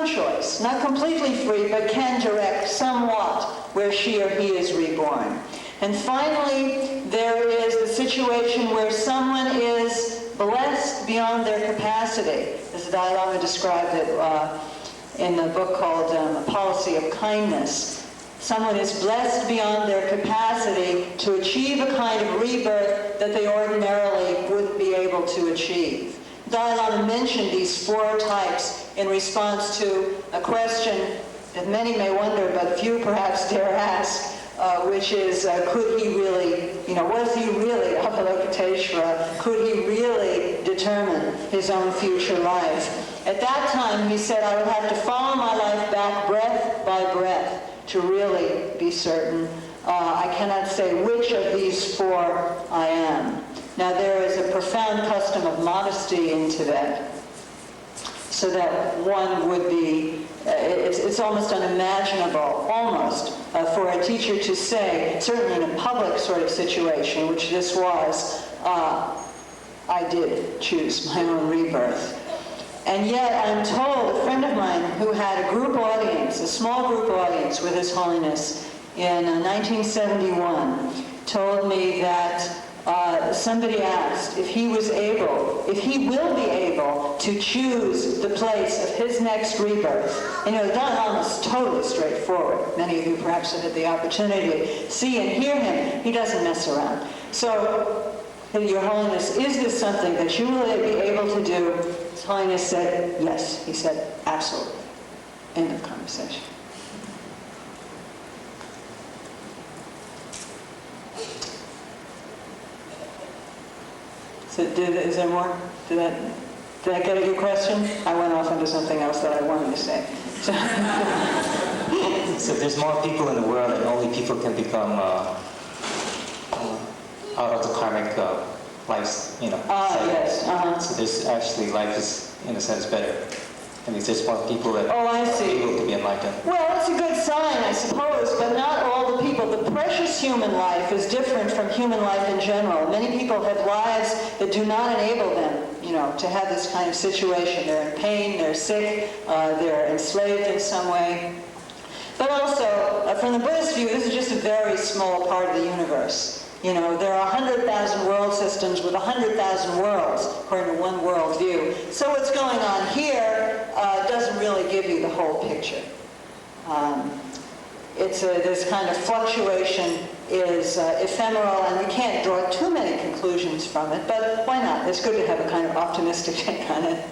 choice, not completely free, but can direct somewhat where she or he is reborn. And finally, there is the situation where someone is blessed beyond their capacity, as the Dalai Lama described it in a book called A Policy of Kindness. Someone is blessed beyond their capacity to achieve a kind of rebirth that they ordinarily wouldn't be able to achieve. Dalai Lama mentioned these 4 types in response to a question that many may wonder, but few perhaps dare ask, which is, could he really, was he really Avalokiteshvara? Could he really determine his own future life? At that time, he said, I would have to follow my life back breath by breath to really be certain. I cannot say which of these 4 I am. Now, there is a profound custom of modesty in Tibet, so that one would be, it's almost unimaginable, almost, for a teacher to say, certainly in a public sort of situation, which this was, I did choose my own rebirth. And yet I'm told, a friend of mine who had a group audience, a small group audience with His Holiness in 1971, told me that somebody asked if he will be able to choose the place of his next rebirth. The Dalai Lama is totally straightforward. Many of you perhaps have had the opportunity to see and hear him. He doesn't mess around. So, Your Holiness, is this something that you will be able to do? His Holiness said, yes. He said, absolutely. End of conversation. So is there more? Did I get at your question? I went off into something else that I wanted to say. So there's more people in the world, and only people can become out of the karmic lives, cycle. Yes. So there's actually life is, in a sense, better. I mean, there's more people that I see. are able to be enlightened. Well, it's a good sign, I suppose, but not all the people. The precious human life is different from human life in general. Many people have lives that do not enable them, to have this kind of situation. They're in pain, they're sick, they're enslaved in some way. But also, from the Buddhist view, this is just a very small part of the universe. There are 100,000 world systems with 100,000 worlds, according to one world view. So what's going on here doesn't really give you the whole picture. This kind of fluctuation is ephemeral, and we can't draw too many conclusions from it, but why not? It's good to have a kind of optimistic take on it.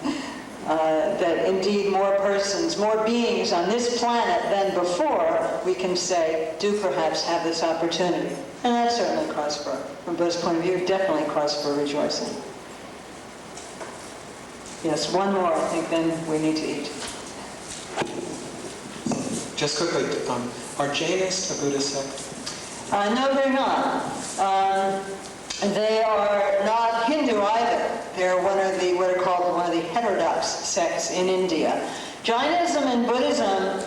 That indeed more persons, more beings on this planet than before, we can say, do perhaps have this opportunity. And that's certainly cause for, from Buddha's point of view, definitely cause for rejoicing. Yes, one more, I think, then we need to eat. Just quickly, are Jainists a Buddhist sect? No, they're not. They are not Hindu either. They're what are called one of the heterodox sects in India. Jainism and Buddhism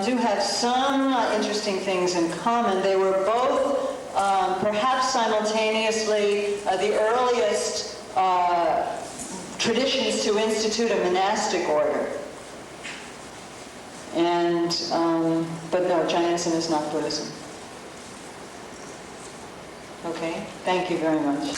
do have some interesting things in common. They were both, perhaps simultaneously, the earliest traditions to institute a monastic order. And, but no, Jainism is not Buddhism. Okay, thank you very much.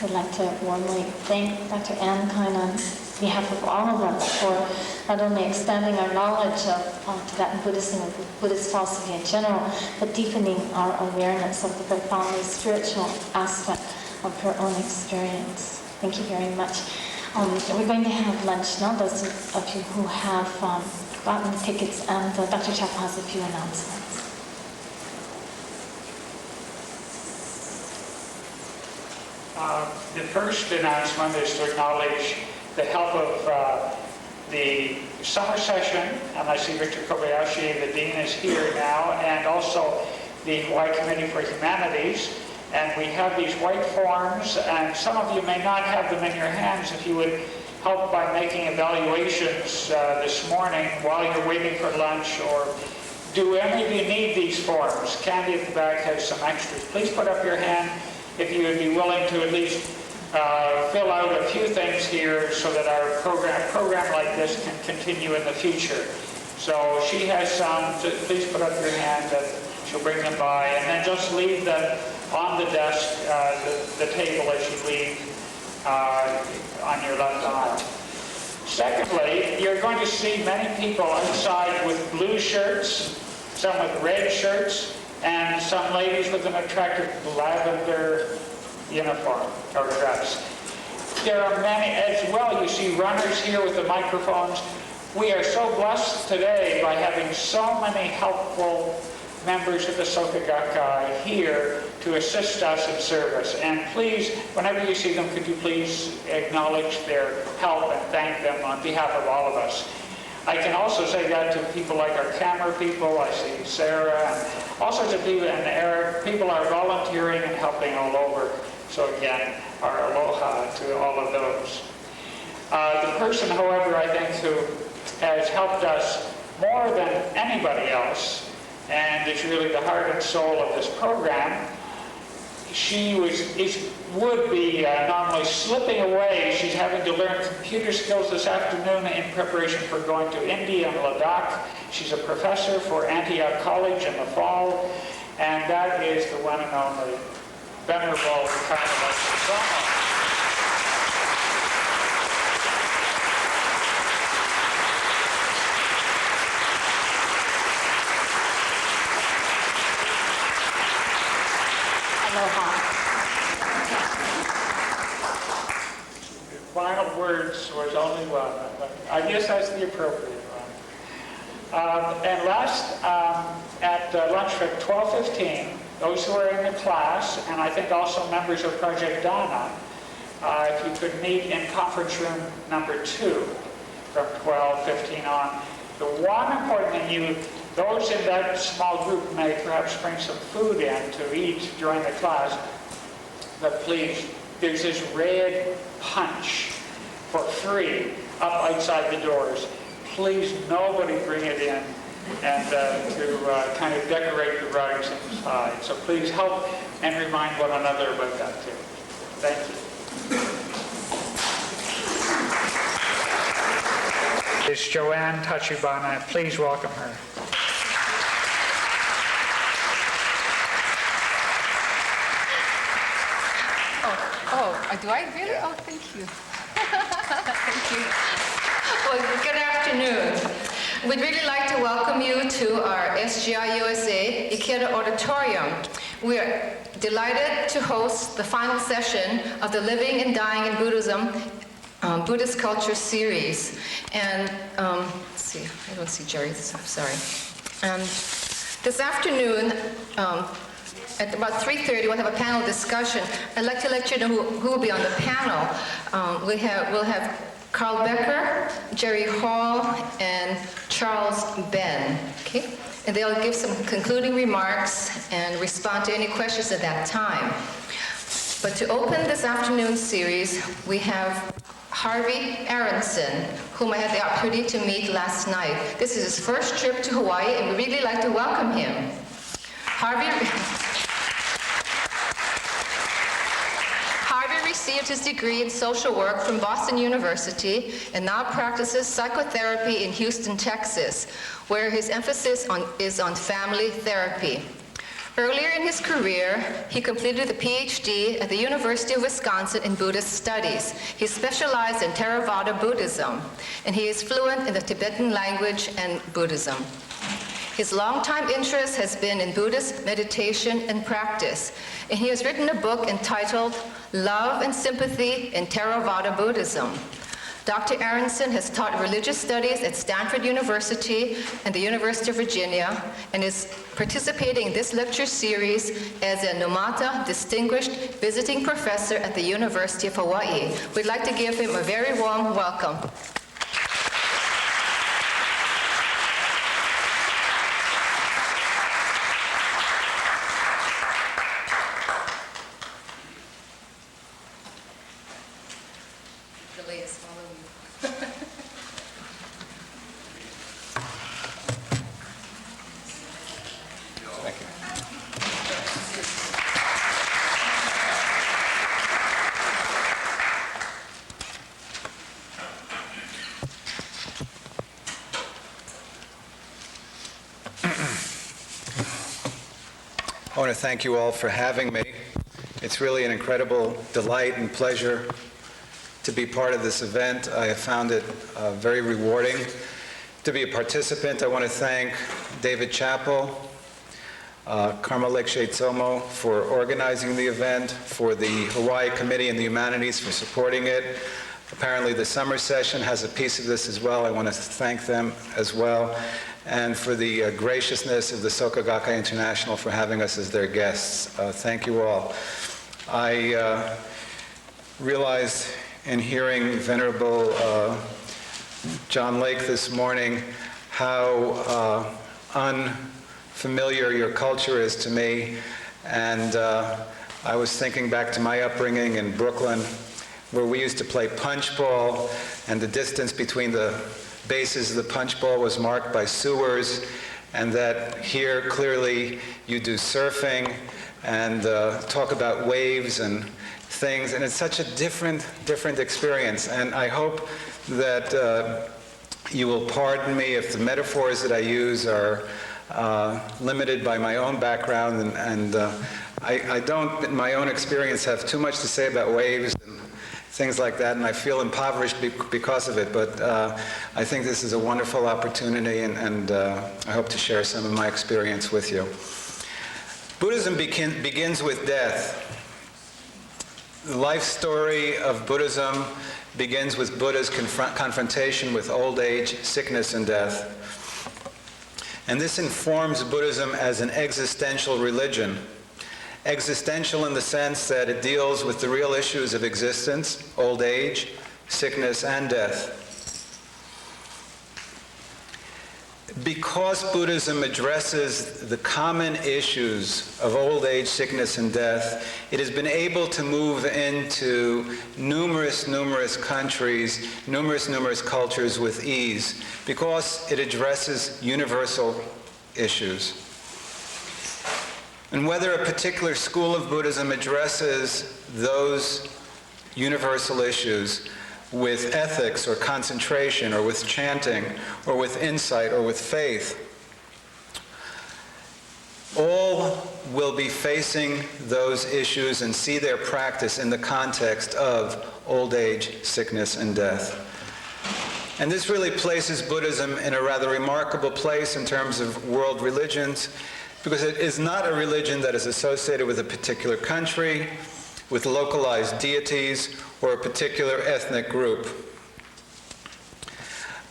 I'd like to warmly thank Dr. AnneKlein on behalf of all of us for not only expanding our knowledge of Tibetan Buddhism and Buddhist philosophy in general, but deepening our awareness of the profoundly spiritual aspect of her own experience. Thank you very much. We're going to have lunch now, those of you who have gotten tickets, and Dr. Chappell has a few announcements. The first announcement is to acknowledge the help of the summer session, and I see Victor Kobayashi, the Dean, is here now, and also the Hawaii Committee for Humanities. And we have these white forms, and some of you may not have them in your hands. If you would help by making evaluations this morning while you're waiting for lunch, or do any of you need these forms? Candy at the back has some extras. Please put up your hand if you would be willing to at least fill out a few things here so that our program like this can continue in the future. So she has some. Please put up your hand and she'll bring them by, and then just leave them on the desk, the table as you leave on your left arm. Secondly, you're going to see many people outside with blue shirts, some with red shirts, and some ladies with an attractive lavender uniform or dress. There are many as well. You see runners here with the microphones. We are so blessed today by having so many helpful members of the Soka Gakkai here to assist us in service. And please, whenever you see them, could you please acknowledge their help and thank them on behalf of all of us. I can also say that to people like our camera people. I see Sarah and all sorts of people, and Eric. People are volunteering and helping all over. So again, our aloha to all of those. The person, however, I think who has helped us more than anybody else, and is really the heart and soul of this program, she would be normally slipping away. She's having to learn computer skills this afternoon in preparation for going to India and Ladakh. She's a professor for Antioch College in the fall, and that is the one and only Venerable Carmelite Susomo. Final words was only one, but I guess that's the appropriate one. And last, at lunch at 12:15, those who are in the class, and I think also members of Project Dana, if you could meet in conference room number 2 from 12:15 on. The one important thing, those in that small group may perhaps bring some food in to eat during the class, but please, there's this red punch for free up outside the doors. Please, nobody bring it in and to kind of decorate the rugs inside. So please help and remind one another about that too. Thank you. It's Joanne Tachibana. Please welcome her. Oh, do I really? Oh, thank you. Thank you. Well, good afternoon. We'd really like to welcome you to our SGI USA Ikeda Auditorium. We are delighted to host the final session of the Living and Dying in Buddhism Buddhist Culture series. And let's see, I don't see Jerry, sorry. This afternoon, at about 3:30, we'll have a panel discussion. I'd like to let you know who will be on the panel. We'll have Carl Becker, Jerry Hall, and Charles Ben. Okay? And they'll give some concluding remarks and respond to any questions at that time. But to open this afternoon's series, we have Harvey Aronson, whom I had the opportunity to meet last night. This is his first trip to Hawaii, and we'd really like to welcome him. Harvey received his degree in social work from Boston University and now practices psychotherapy in Houston, Texas, where his emphasis is on family therapy. Earlier in his career, he completed a PhD at the University of Wisconsin in Buddhist studies. He specialized in Theravada Buddhism, and he is fluent in the Tibetan language and Buddhism. His longtime interest has been in Buddhist meditation and practice, and he has written a book entitled Love and Sympathy in Theravada Buddhism. Dr. Aronson has taught religious studies at Stanford University and the University of Virginia, and is participating in this lecture series as a Numata Distinguished Visiting Professor at the University of Hawaii. We'd like to give him a very warm welcome. I want to thank you all for having me. It's really an incredible delight and pleasure to be part of this event. I have found it very rewarding to be a participant. I want to thank David Chappell, Karma Lekshe Tsomo for organizing the event, for the Hawaii Committee and the Humanities for supporting it. Apparently the summer session has a piece of this as well. I want to thank them as well. And for the graciousness of the Soka Gakkai International for having us as their guests. Thank you all. I realized in hearing Venerable John Lake this morning how unfamiliar your culture is to me. And I was thinking back to my upbringing in Brooklyn, where we used to play punch ball, and the distance between the bases of the punch ball was marked by sewers, and that here clearly you do surfing and talk about waves and things, and it's such a different experience. And I hope that you will pardon me if the metaphors that I use are limited by my own background, and I don't, in my own experience, have too much to say about waves and things like that, and I feel impoverished because of it, but I think this is a wonderful opportunity, and I hope to share some of my experience with you. Buddhism begins with death. The life story of Buddhism begins with Buddha's confrontation with old age, sickness, and death. And this informs Buddhism as an existential religion. Existential in the sense that it deals with the real issues of existence, old age, sickness, and death. Because Buddhism addresses the common issues of old age, sickness, and death, it has been able to move into numerous countries, numerous cultures with ease, because it addresses universal issues. And whether a particular school of Buddhism addresses those universal issues with ethics or concentration or with chanting or with insight or with faith, all will be facing those issues and see their practice in the context of old age, sickness, and death. And this really places Buddhism in a rather remarkable place in terms of world religions, because it is not a religion that is associated with a particular country, with localized deities, or a particular ethnic group.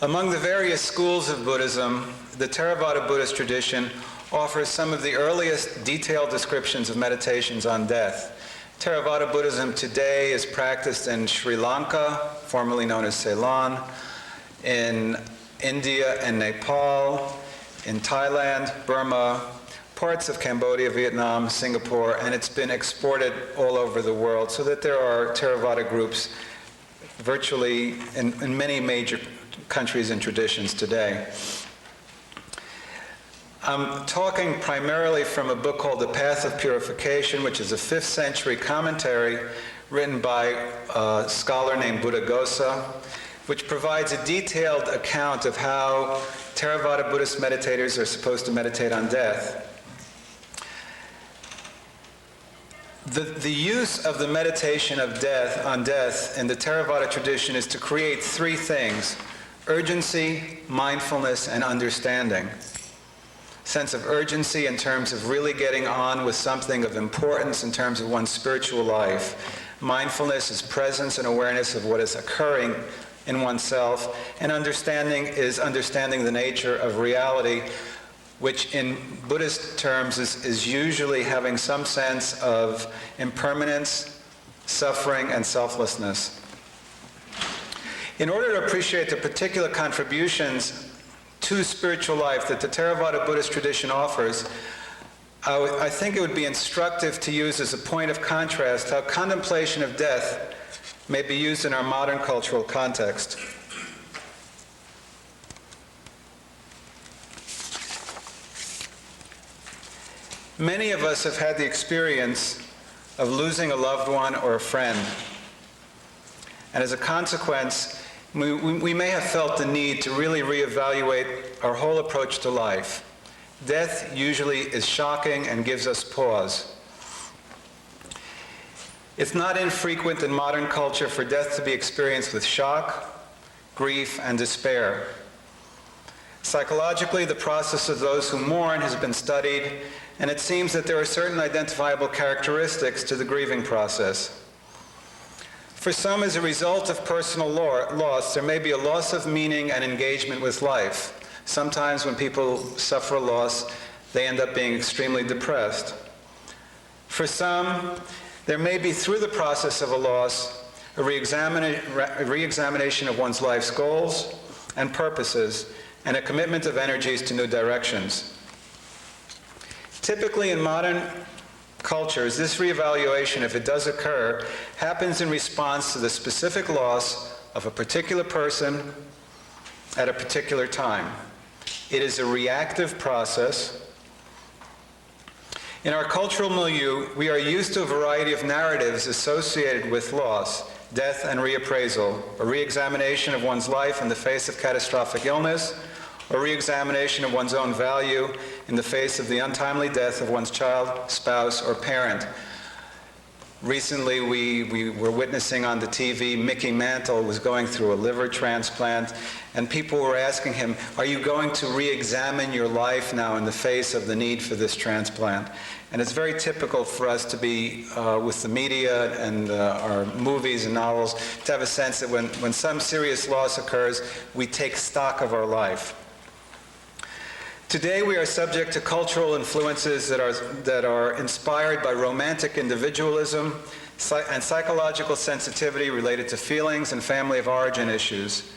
Among the various schools of Buddhism, the Theravada Buddhist tradition offers some of the earliest detailed descriptions of meditations on death. Theravada Buddhism today is practiced in Sri Lanka, formerly known as Ceylon, in India and Nepal, in Thailand, Burma, parts of Cambodia, Vietnam, Singapore, and it's been exported all over the world, so that there are Theravada groups virtually in many major countries and traditions today. I'm talking primarily from a book called The Path of Purification, which is a 5th century commentary written by a scholar named Buddhaghosa, which provides a detailed account of how Theravada Buddhist meditators are supposed to meditate on death. The use of the meditation of death on death in the Theravada tradition is to create 3 things: urgency, mindfulness, and understanding. Sense of urgency in terms of really getting on with something of importance in terms of one's spiritual life. Mindfulness is presence and awareness of what is occurring in oneself, and understanding is understanding the nature of reality, which in Buddhist terms is usually having some sense of impermanence, suffering, and selflessness. In order to appreciate the particular contributions to spiritual life that the Theravada Buddhist tradition offers, I think it would be instructive to use as a point of contrast how contemplation of death may be used in our modern cultural context. Many of us have had the experience of losing a loved one or a friend, and as a consequence, we may have felt the need to really reevaluate our whole approach to life. Death usually is shocking and gives us pause. It's not infrequent in modern culture for death to be experienced with shock, grief, and despair. Psychologically, the process of those who mourn has been studied, and it seems that there are certain identifiable characteristics to the grieving process. For some, as a result of personal loss, there may be a loss of meaning and engagement with life. Sometimes when people suffer a loss, they end up being extremely depressed. For some, there may be, through the process of a loss, a re-examination of one's life's goals and purposes, and a commitment of energies to new directions. Typically in modern cultures, this reevaluation, if it does occur, happens in response to the specific loss of a particular person at a particular time. It is a reactive process. In our cultural milieu, we are used to a variety of narratives associated with loss, death, and reappraisal, a re-examination of one's life in the face of catastrophic illness, a re-examination of one's own value in the face of the untimely death of one's child, spouse, or parent. Recently, we were witnessing on the TV, Mickey Mantle was going through a liver transplant, and people were asking him, are you going to re-examine your life now in the face of the need for this transplant? And it's very typical for us to be, with the media and our movies and novels, to have a sense that when some serious loss occurs, we take stock of our life. Today we are subject to cultural influences that are inspired by romantic individualism and psychological sensitivity related to feelings and family of origin issues.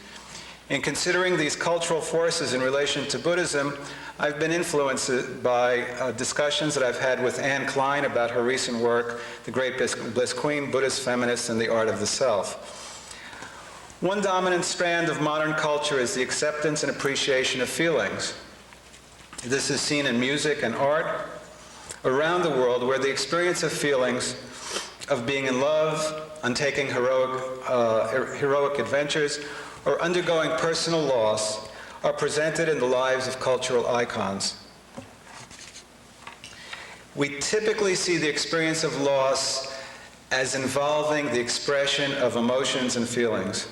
In considering these cultural forces in relation to Buddhism, I've been influenced by discussions that I've had with AnneKlein about her recent work, The Great Bliss Queen, Buddhist Feminists and the Art of the Self. One dominant strand of modern culture is the acceptance and appreciation of feelings. This is seen in music and art around the world, where the experience of feelings of being in love, undertaking heroic adventures, or undergoing personal loss are presented in the lives of cultural icons. We typically see the experience of loss as involving the expression of emotions and feelings.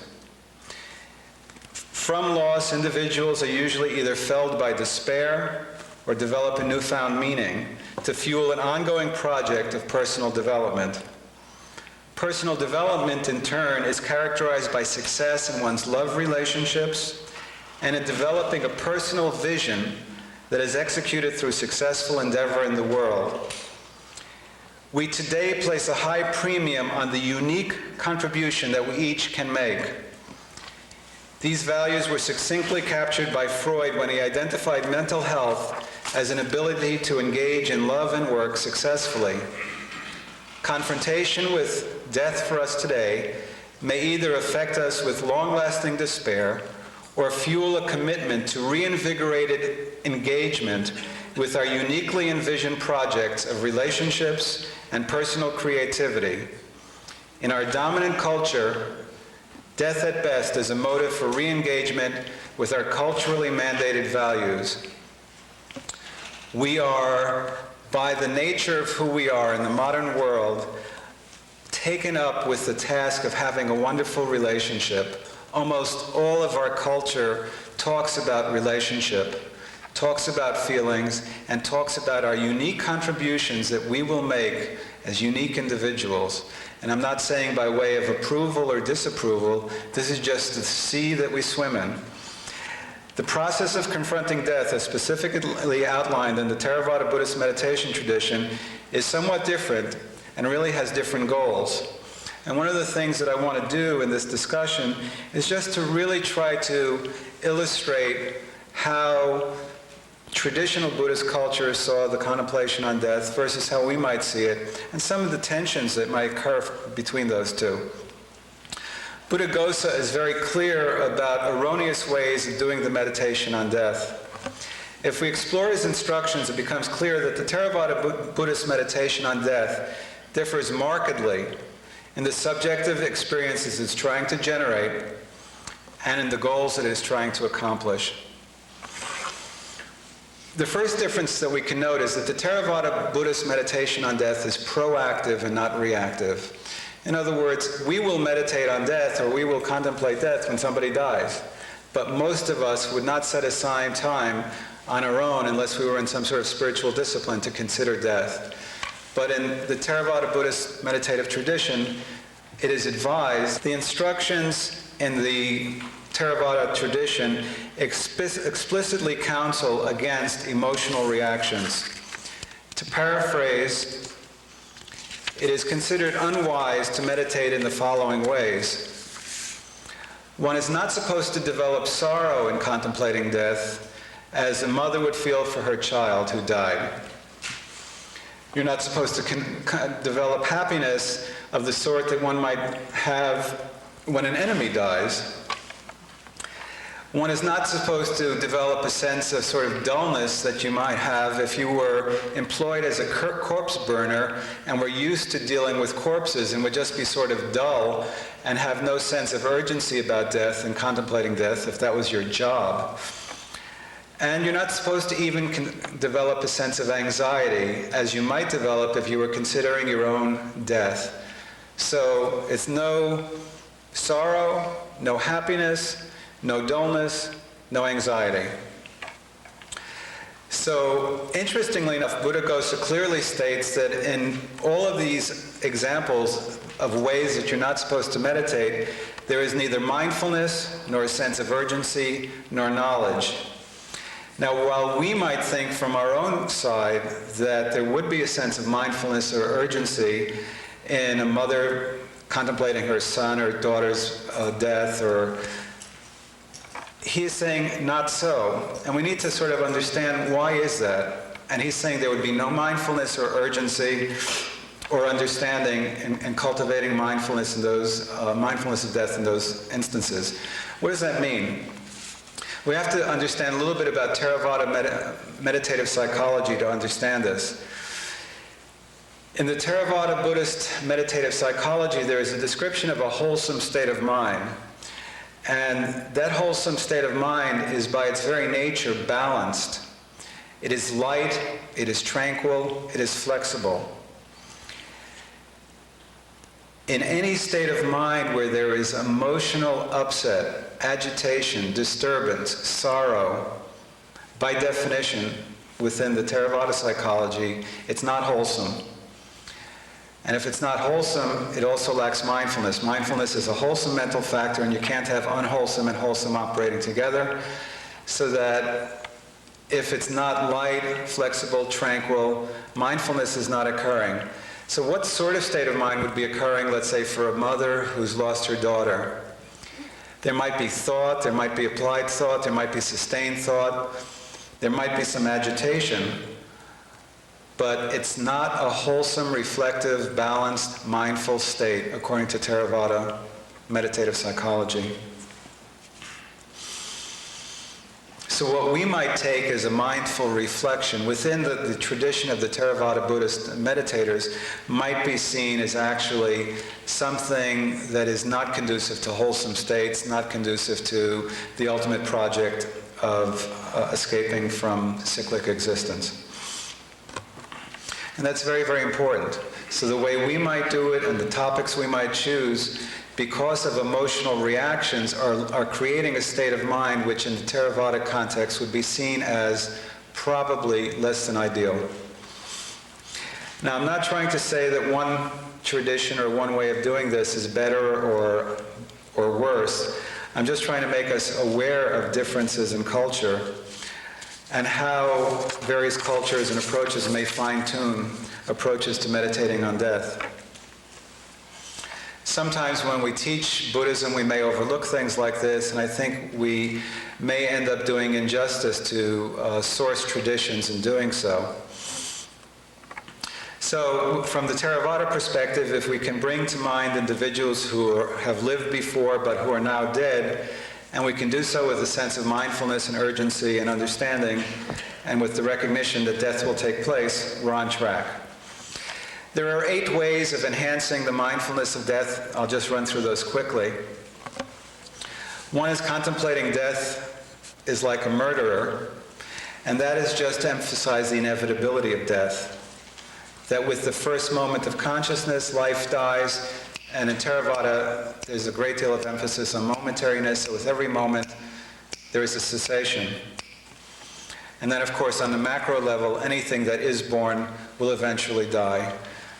From loss, individuals are usually either felled by despair or develop a newfound meaning to fuel an ongoing project of personal development. Personal development, in turn, is characterized by success in one's love relationships and in developing a personal vision that is executed through successful endeavor in the world. We today place a high premium on the unique contribution that we each can make. These values were succinctly captured by Freud when he identified mental health as an ability to engage in love and work successfully. Confrontation with death for us today may either affect us with long-lasting despair or fuel a commitment to reinvigorated engagement with our uniquely envisioned projects of relationships and personal creativity. In our dominant culture, death at best is a motive for re-engagement with our culturally mandated values. We are, by the nature of who we are in the modern world, taken up with the task of having a wonderful relationship. Almost all of our culture talks about relationship, talks about feelings, and talks about our unique contributions that we will make as unique individuals. And I'm not saying by way of approval or disapproval, this is just the sea that we swim in. The process of confronting death, as specifically outlined in the Theravada Buddhist meditation tradition, is somewhat different and really has different goals. And one of the things that I want to do in this discussion is just to really try to illustrate how traditional Buddhist culture saw the contemplation on death versus how we might see it, and some of the tensions that might occur between those two. Buddhaghosa is very clear about erroneous ways of doing the meditation on death. If we explore his instructions, it becomes clear that the Theravada Buddhist meditation on death differs markedly in the subjective experiences it's trying to generate and in the goals it is trying to accomplish. The first difference that we can note is that the Theravada Buddhist meditation on death is proactive and not reactive. In other words, we will meditate on death or we will contemplate death when somebody dies. But most of us would not set aside time on our own unless we were in some sort of spiritual discipline to consider death. But in the Theravada Buddhist meditative tradition, it is advised, the instructions in the Theravada tradition explicitly counsel against emotional reactions. To paraphrase, it is considered unwise to meditate in the following ways. One is not supposed to develop sorrow in contemplating death as a mother would feel for her child who died. You're not supposed to develop happiness of the sort that one might have when an enemy dies. One is not supposed to develop a sense of sort of dullness that you might have if you were employed as a corpse burner and were used to dealing with corpses and would just be sort of dull and have no sense of urgency about death and contemplating death if that was your job. And you're not supposed to even develop a sense of anxiety as you might develop if you were considering your own death. So it's no sorrow, no happiness, no dullness, no anxiety. So, interestingly enough, Buddhaghosa clearly states that in all of these examples of ways that you're not supposed to meditate, there is neither mindfulness, nor a sense of urgency, nor knowledge. Now, while we might think from our own side that there would be a sense of mindfulness or urgency in a mother contemplating her son or daughter's death, or he is saying not so. And we need to sort of understand why is that. And he's saying there would be no mindfulness or urgency or understanding and cultivating mindfulness in those mindfulness of death in those instances. What does that mean? We have to understand a little bit about Theravada meditative psychology to understand this. In the Theravada Buddhist meditative psychology, there is a description of a wholesome state of mind. And that wholesome state of mind is by its very nature balanced. It is light, it is tranquil, it is flexible. In any state of mind where there is emotional upset, agitation, disturbance, sorrow, by definition, within the Theravada psychology, it's not wholesome. And if it's not wholesome, it also lacks mindfulness. Mindfulness is a wholesome mental factor, and you can't have unwholesome and wholesome operating together. So that if it's not light, flexible, tranquil, mindfulness is not occurring. So what sort of state of mind would be occurring, let's say, for a mother who's lost her daughter? There might be thought, there might be applied thought, there might be sustained thought, there might be some agitation, but it's not a wholesome, reflective, balanced, mindful state, according to Theravada meditative psychology. So what we might take as a mindful reflection within the tradition of the Theravada Buddhist meditators might be seen as actually something that is not conducive to wholesome states, not conducive to the ultimate project of escaping from cyclic existence. And that's very, very important. So the way we might do it and the topics we might choose, because of emotional reactions, are creating a state of mind which in the Theravada context would be seen as probably less than ideal. Now, I'm not trying to say that one tradition or one way of doing this is better or worse. I'm just trying to make us aware of differences in culture and how various cultures and approaches may fine-tune approaches to meditating on death. Sometimes when we teach Buddhism, we may overlook things like this, and I think we may end up doing injustice to source traditions in doing so. So, from the Theravada perspective, if we can bring to mind individuals who have lived before but who are now dead, and we can do so with a sense of mindfulness and urgency and understanding, and with the recognition that death will take place, we're on track. There are 8 ways of enhancing the mindfulness of death. I'll just run through those quickly. One is contemplating death is like a murderer, and that is just to emphasize the inevitability of death. That with the first moment of consciousness, life dies, and in Theravada, there's a great deal of emphasis on momentariness, so with every moment, there is a cessation. And then, of course, on the macro level, anything that is born will eventually die.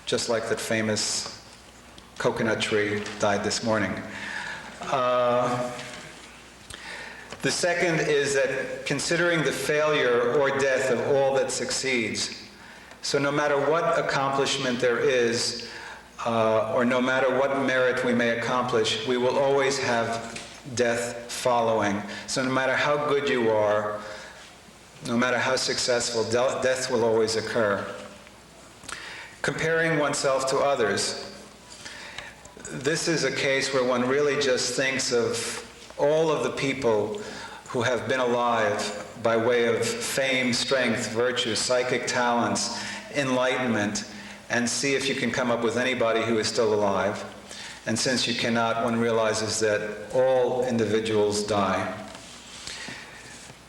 Just like that famous coconut tree died this morning. The second is that considering the failure or death of all that succeeds. So no matter what accomplishment there is, or no matter what merit we may accomplish, we will always have death following. So no matter how good you are, no matter how successful, death will always occur. Comparing oneself to others. This is a case where one really just thinks of all of the people who have been alive by way of fame, strength, virtue, psychic talents, enlightenment, and see if you can come up with anybody who is still alive. And since you cannot, one realizes that all individuals die.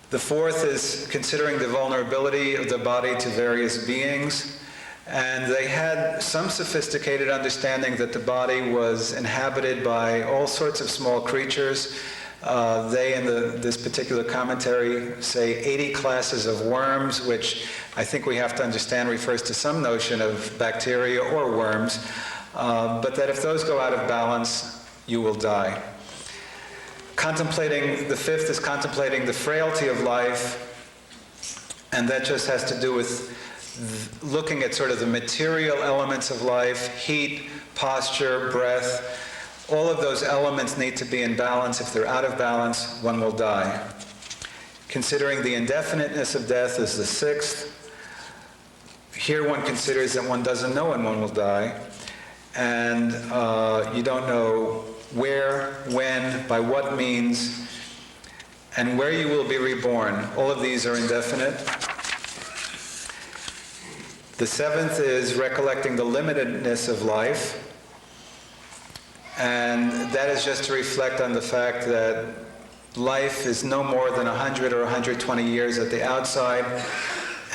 The fourth is considering the vulnerability of the body to various beings. And they had some sophisticated understanding that the body was inhabited by all sorts of small creatures. They, in this particular commentary, say 80 classes of worms, which I think we have to understand refers to some notion of bacteria or worms, but that if those go out of balance, you will die. The fifth is contemplating the frailty of life, and that just has to do with looking at sort of the material elements of life, heat, posture, breath. All of those elements need to be in balance. If they're out of balance, one will die. Considering the indefiniteness of death is the sixth. Here one considers that one doesn't know when one will die, and you don't know where, when, by what means, and where you will be reborn. All of these are indefinite. The seventh is recollecting the limitedness of life, and that is just to reflect on the fact that life is no more than 100 or 120 years at the outside,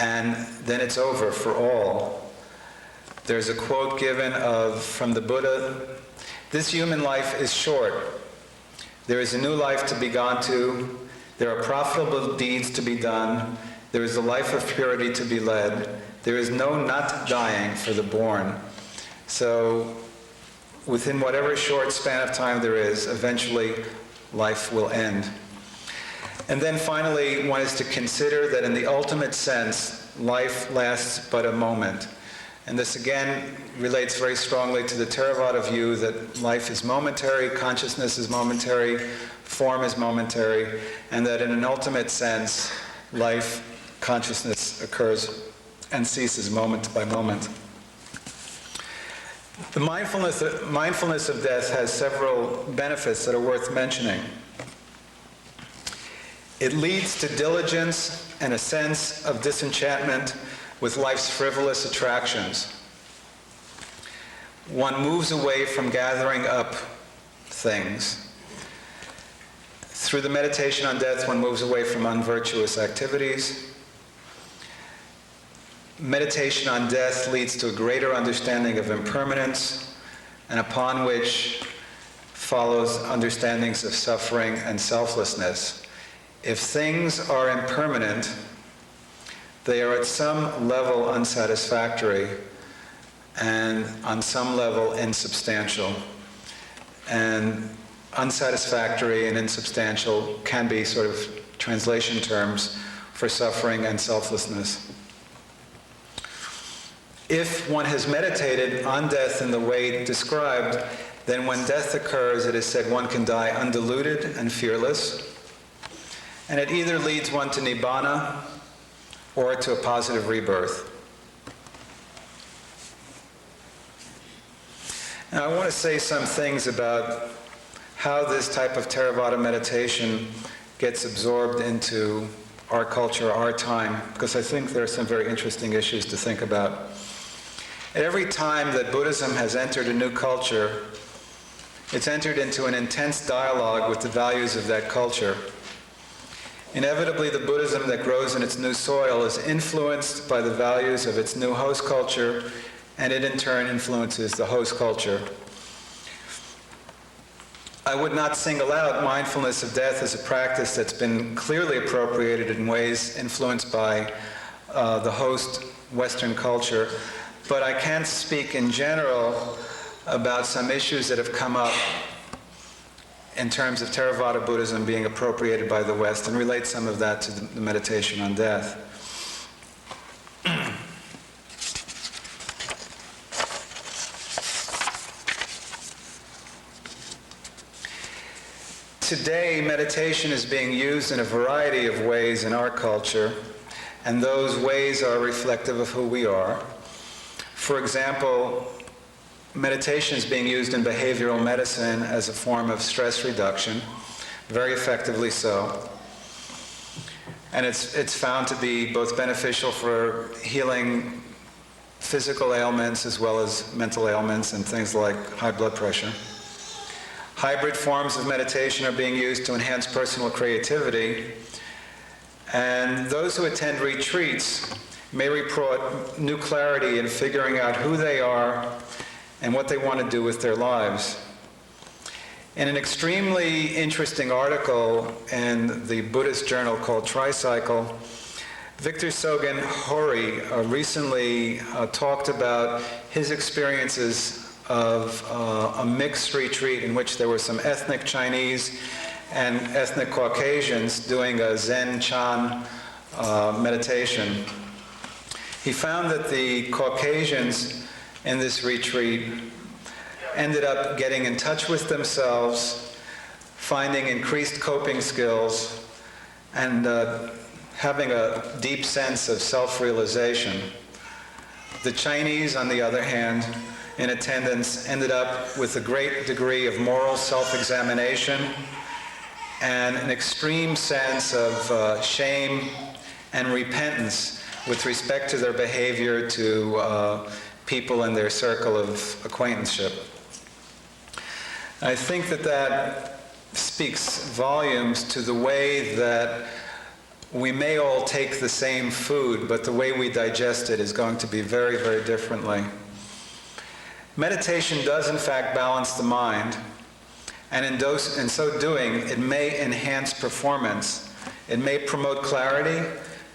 and then it's over for all. There's a quote given from the Buddha, "This human life is short. There is a new life to be gone to. There are profitable deeds to be done, There is a life of purity to be led. There is no not dying for the born. So within whatever short span of time there is, eventually life will end. And then finally, one is to consider that in the ultimate sense, life lasts but a moment. And this again relates very strongly to the Theravada view that life is momentary, consciousness is momentary, form is momentary, and that in an ultimate sense, life, consciousness occurs and ceases moment by moment. The mindfulness of death has several benefits that are worth mentioning. It leads to diligence and a sense of disenchantment with life's frivolous attractions. One moves away from gathering up things. Through the meditation on death, one moves away from unvirtuous activities. Meditation on death leads to a greater understanding of impermanence, and upon which follows understandings of suffering and selflessness. If things are impermanent, they are at some level unsatisfactory and on some level insubstantial. And unsatisfactory and insubstantial can be sort of translation terms for suffering and selflessness. If one has meditated on death in the way described, then when death occurs, it is said one can die undiluted and fearless. And it either leads one to nibbana or to a positive rebirth. Now I want to say some things about how this type of Theravada meditation gets absorbed into our culture, our time, because I think there are some very interesting issues to think about. At every time that Buddhism has entered a new culture, it's entered into an intense dialogue with the values of that culture. Inevitably, the Buddhism that grows in its new soil is influenced by the values of its new host culture, and it in turn influences the host culture. I would not single out mindfulness of death as a practice that's been clearly appropriated in ways influenced by the host Western culture, but I can speak in general about some issues that have come up in terms of Theravada Buddhism being appropriated by the West, and relate some of that to the meditation on death. Today, meditation is being used in a variety of ways in our culture, and those ways are reflective of who we are. For example, meditation is being used in behavioral medicine as a form of stress reduction, very effectively so. And it's found to be both beneficial for healing physical ailments as well as mental ailments and things like high blood pressure. Hybrid forms of meditation are being used to enhance personal creativity, and those who attend retreats may report new clarity in figuring out who they are and what they want to do with their lives. In an extremely interesting article in the Buddhist journal called Tricycle, Victor Sogen Hori recently talked about his experiences of a mixed retreat in which there were some ethnic Chinese and ethnic Caucasians doing a Zen Chan meditation. He found that the Caucasians in this retreat ended up getting in touch with themselves, finding increased coping skills, and having a deep sense of self-realization. The Chinese, on the other hand, in attendance, ended up with a great degree of moral self-examination and an extreme sense of shame and repentance with respect to their behavior to people in their circle of acquaintanceship. I think that speaks volumes to the way that we may all take the same food, but the way we digest it is going to be very, very differently. Meditation does in fact balance the mind, and in so doing, it may enhance performance. It may promote clarity,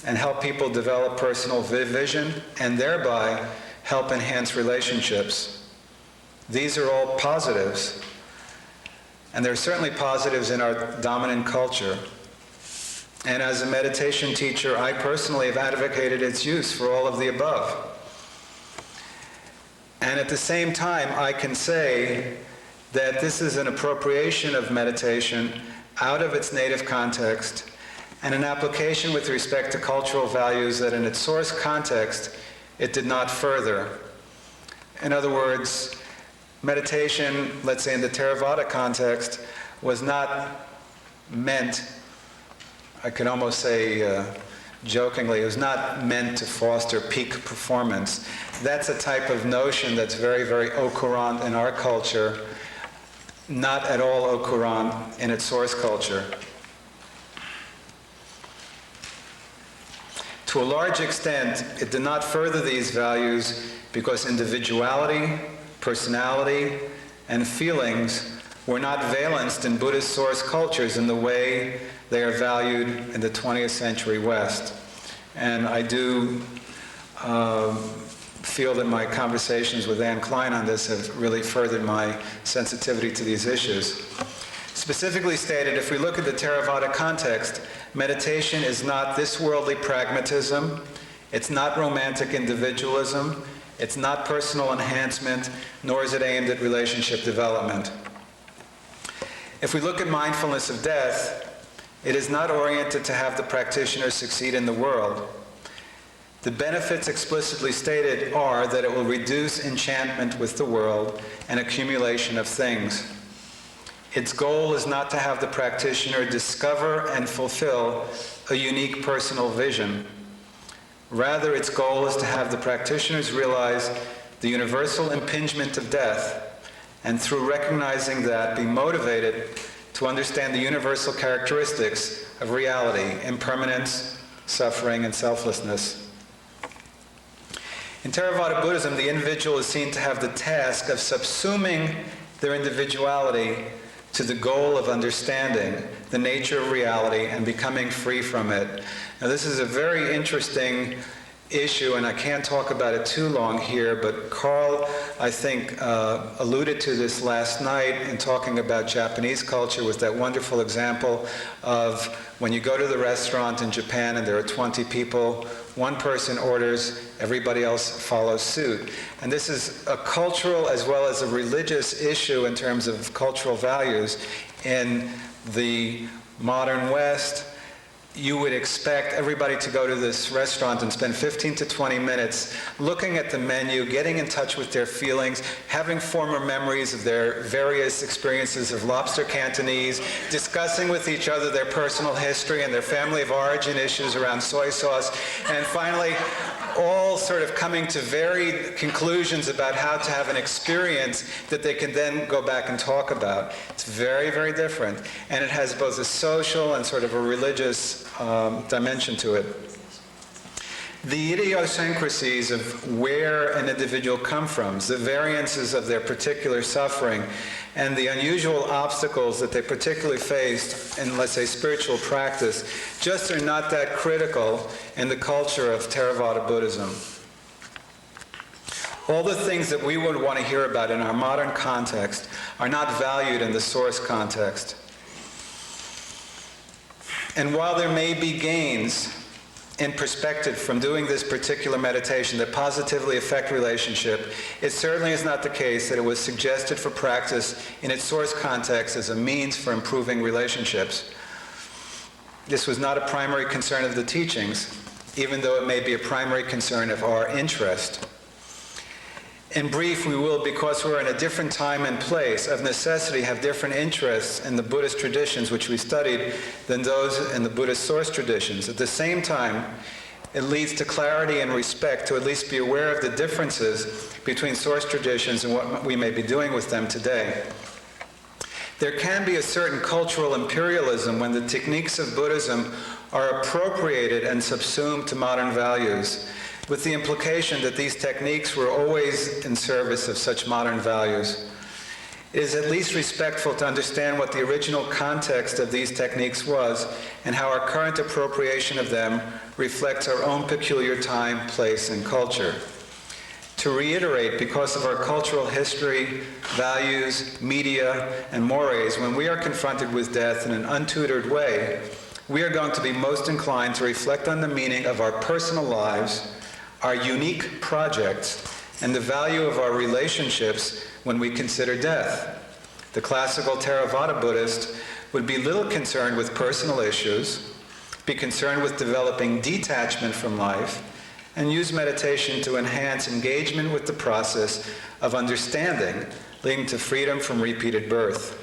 and help people develop personal vision and thereby help enhance relationships. These are all positives, and there are certainly positives in our dominant culture. And as a meditation teacher, I personally have advocated its use for all of the above. And at the same time, I can say that this is an appropriation of meditation out of its native context and an application with respect to cultural values that in its source context it did not further. In other words, meditation, let's say in the Theravada context, was not meant, I can almost say jokingly, it was not meant to foster peak performance. That's a type of notion that's very, very au courant in our culture, not at all au courant in its source culture. To a large extent, it did not further these values because individuality, personality, and feelings were not valenced in Buddhist source cultures in the way they are valued in the 20th century West. And I do feel that my conversations with AnneKlein on this have really furthered my sensitivity to these issues. Specifically stated, if we look at the Theravada context, meditation is not this worldly pragmatism, it's not romantic individualism, it's not personal enhancement, nor is it aimed at relationship development. If we look at mindfulness of death, it is not oriented to have the practitioner succeed in the world. The benefits explicitly stated are that it will reduce enchantment with the world and accumulation of things. Its goal is not to have the practitioner discover and fulfill a unique personal vision. Rather, its goal is to have the practitioners realize the universal impingement of death, and through recognizing that, be motivated to understand the universal characteristics of reality, impermanence, suffering, and selflessness. In Theravada Buddhism, the individual is seen to have the task of subsuming their individuality to the goal of understanding the nature of reality and becoming free from it. Now, this is a very interesting issue, and I can't talk about it too long here, but Carl, I think, alluded to this last night in talking about Japanese culture with that wonderful example of when you go to the restaurant in Japan and there are 20 people, one person orders, everybody else follows suit. And this is a cultural as well as a religious issue in terms of cultural values. In the modern West, you would expect everybody to go to this restaurant and spend 15 to 20 minutes looking at the menu, getting in touch with their feelings, having former memories of their various experiences of lobster Cantonese, discussing with each other their personal history and their family of origin issues around soy sauce, and finally all sort of coming to varied conclusions about how to have an experience that they can then go back and talk about. It's very, very different. And it has both a social and sort of a religious dimension to it. The idiosyncrasies of where an individual comes from, the variances of their particular suffering, and the unusual obstacles that they particularly faced in, let's say, spiritual practice, just are not that critical in the culture of Theravada Buddhism. All the things that we would want to hear about in our modern context are not valued in the source context. And while there may be gains in perspective from doing this particular meditation that positively affect relationship, it certainly is not the case that it was suggested for practice in its source context as a means for improving relationships. This was not a primary concern of the teachings, even though it may be a primary concern of our interest. In brief, we will, because we're in a different time and place, of necessity have different interests in the Buddhist traditions which we studied than those in the Buddhist source traditions. At the same time, it leads to clarity and respect to at least be aware of the differences between source traditions and what we may be doing with them today. There can be a certain cultural imperialism when the techniques of Buddhism are appropriated and subsumed to modern values, with the implication that these techniques were always in service of such modern values. it is at least respectful to understand what the original context of these techniques was and how our current appropriation of them reflects our own peculiar time, place, and culture. To reiterate, because of our cultural history, values, media, and mores, when we are confronted with death in an untutored way, we are going to be most inclined to reflect on the meaning of our personal lives, our unique projects, and the value of our relationships when we consider death. The classical Theravada Buddhist would be little concerned with personal issues, be concerned with developing detachment from life, and use meditation to enhance engagement with the process of understanding, leading to freedom from repeated birth.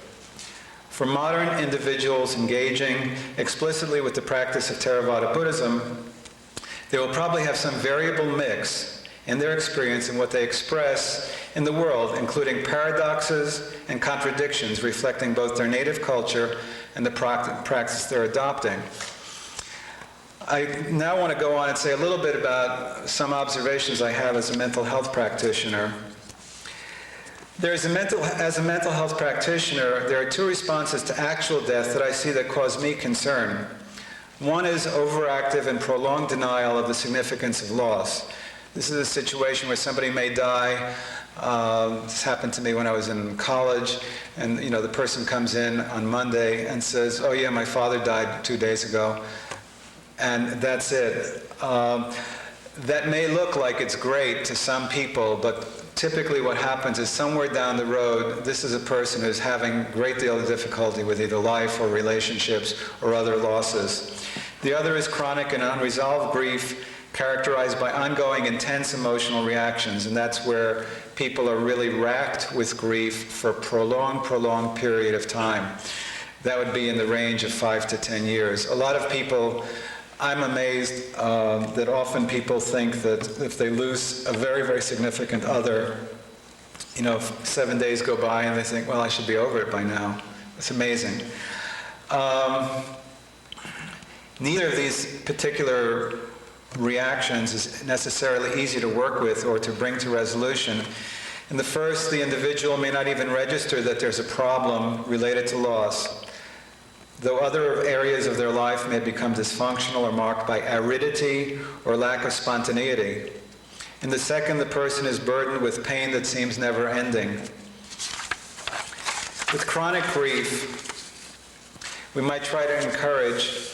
For modern individuals engaging explicitly with the practice of Theravada Buddhism, they will probably have some variable mix in their experience and what they express in the world, including paradoxes and contradictions reflecting both their native culture and the practice they're adopting. I now want to go on and say a little bit about some observations I have as a mental health practitioner. As a mental health practitioner, there are two responses to actual death that I see that cause me concern. One is overactive and prolonged denial of the significance of loss. This is a situation where somebody may die. This happened to me when I was in college, and the person comes in on Monday and says, "Oh yeah, my father died 2 days ago," and that's it. That may look like it's great to some people, but typically what happens is somewhere down the road, this is a person who's having a great deal of difficulty with either life or relationships or other losses. The other is chronic and unresolved grief, characterized by ongoing intense emotional reactions, and that's where people are really racked with grief for a prolonged period of time. That would be in the range of 5 to 10 years. A lot of people, I'm amazed that often people think that if they lose a very, very significant other, 7 days go by and they think, well, I should be over it by now. It's amazing. Neither of these particular reactions is necessarily easy to work with or to bring to resolution. In the first, the individual may not even register that there's a problem related to loss, though other areas of their life may become dysfunctional or marked by aridity or lack of spontaneity. In the second, the person is burdened with pain that seems never ending. With chronic grief, we might try to encourage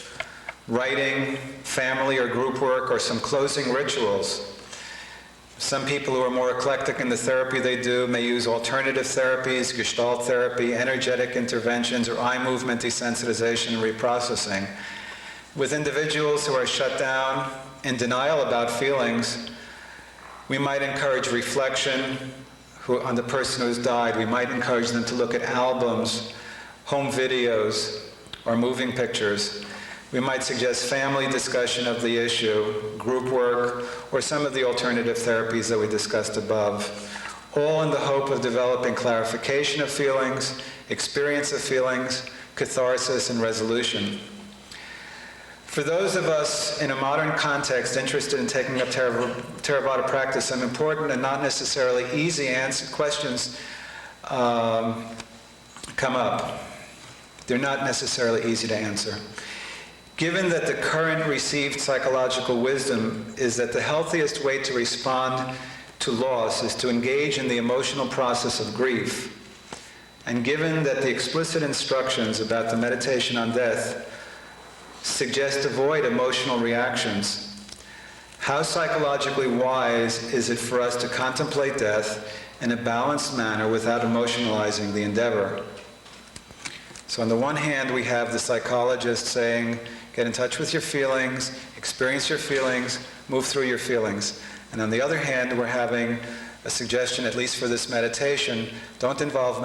writing, family or group work, or some closing rituals. Some people who are more eclectic in the therapy they do may use alternative therapies, Gestalt therapy, energetic interventions, or eye movement desensitization and reprocessing. With individuals who are shut down, in denial about feelings, we might encourage reflection on the person who's died. We might encourage them to look at albums, home videos, or moving pictures. We might suggest family discussion of the issue, group work, or some of the alternative therapies that we discussed above, all in the hope of developing clarification of feelings, experience of feelings, catharsis, and resolution. For those of us in a modern context interested in taking up Theravada practice, some important and not necessarily easy questions come up. They're not necessarily easy to answer. Given that the current received psychological wisdom is that the healthiest way to respond to loss is to engage in the emotional process of grief, and given that the explicit instructions about the meditation on death suggest avoid emotional reactions, how psychologically wise is it for us to contemplate death in a balanced manner without emotionalizing the endeavor? So on the one hand, we have the psychologist saying, get in touch with your feelings, experience your feelings, move through your feelings. And on the other hand, we're having a suggestion, at least for this meditation, don't involve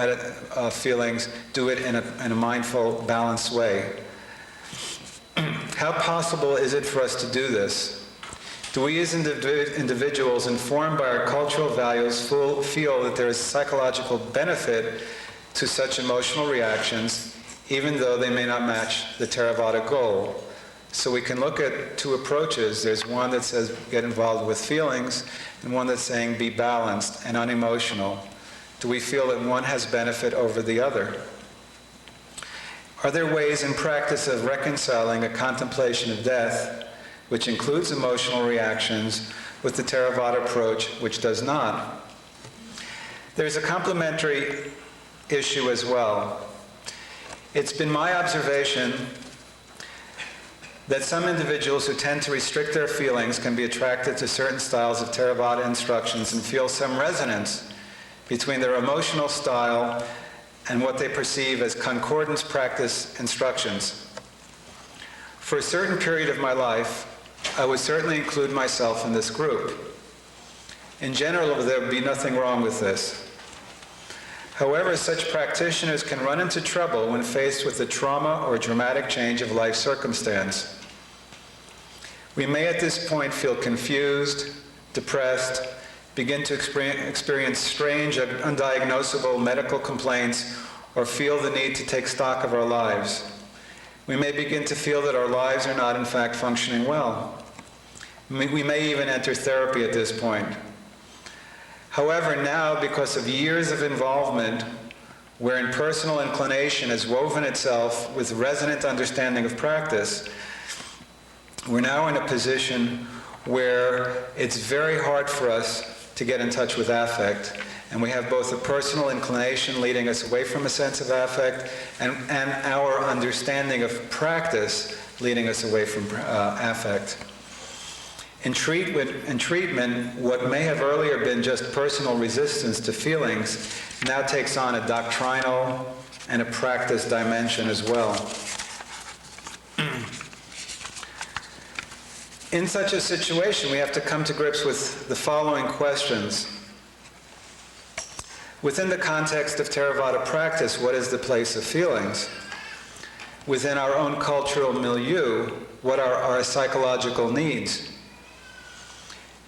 feelings, do it in a mindful, balanced way. How possible is it for us to do this? Do we as individuals, informed by our cultural values, feel that there is psychological benefit to such emotional reactions, even though they may not match the Theravada goal? So we can look at two approaches. There's one that says get involved with feelings, and one that's saying be balanced and unemotional. do we feel that one has benefit over the other? Are there ways in practice of reconciling a contemplation of death, which includes emotional reactions, with the Theravada approach, which does not? There's a complementary issue as well. It's been my observation that some individuals who tend to restrict their feelings can be attracted to certain styles of Theravada instructions and feel some resonance between their emotional style and what they perceive as concordance practice instructions. For a certain period of my life, I would certainly include myself in this group. In general, there would be nothing wrong with this. However, such practitioners can run into trouble when faced with a trauma or dramatic change of life circumstance. We may at this point feel confused, depressed, begin to experience strange, undiagnosable medical complaints, or feel the need to take stock of our lives. We may begin to feel that our lives are not in fact functioning well. We may even enter therapy at this point. However, now, because of years of involvement, wherein personal inclination has woven itself with resonant understanding of practice, we're now in a position where it's very hard for us to get in touch with affect. And we have both a personal inclination leading us away from a sense of affect and our understanding of practice leading us away from affect. In treatment, what may have earlier been just personal resistance to feelings now takes on a doctrinal and a practice dimension as well. In such a situation, we have to come to grips with the following questions. Within the context of Theravada practice, what is the place of feelings? Within our own cultural milieu, what are our psychological needs?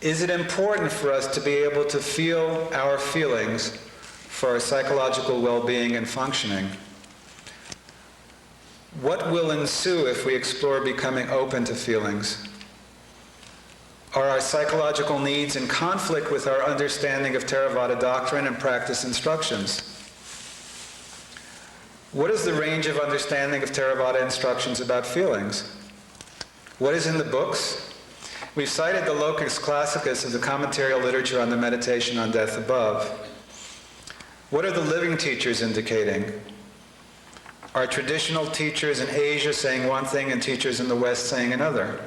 Is it important for us to be able to feel our feelings for our psychological well-being and functioning? What will ensue if we explore becoming open to feelings? Are our psychological needs in conflict with our understanding of Theravada doctrine and practice instructions? What is the range of understanding of Theravada instructions about feelings? What is in the books? We've cited the locus classicus of the commentarial literature on the meditation on death above. What are the living teachers indicating? Are traditional teachers in Asia saying one thing and teachers in the West saying another?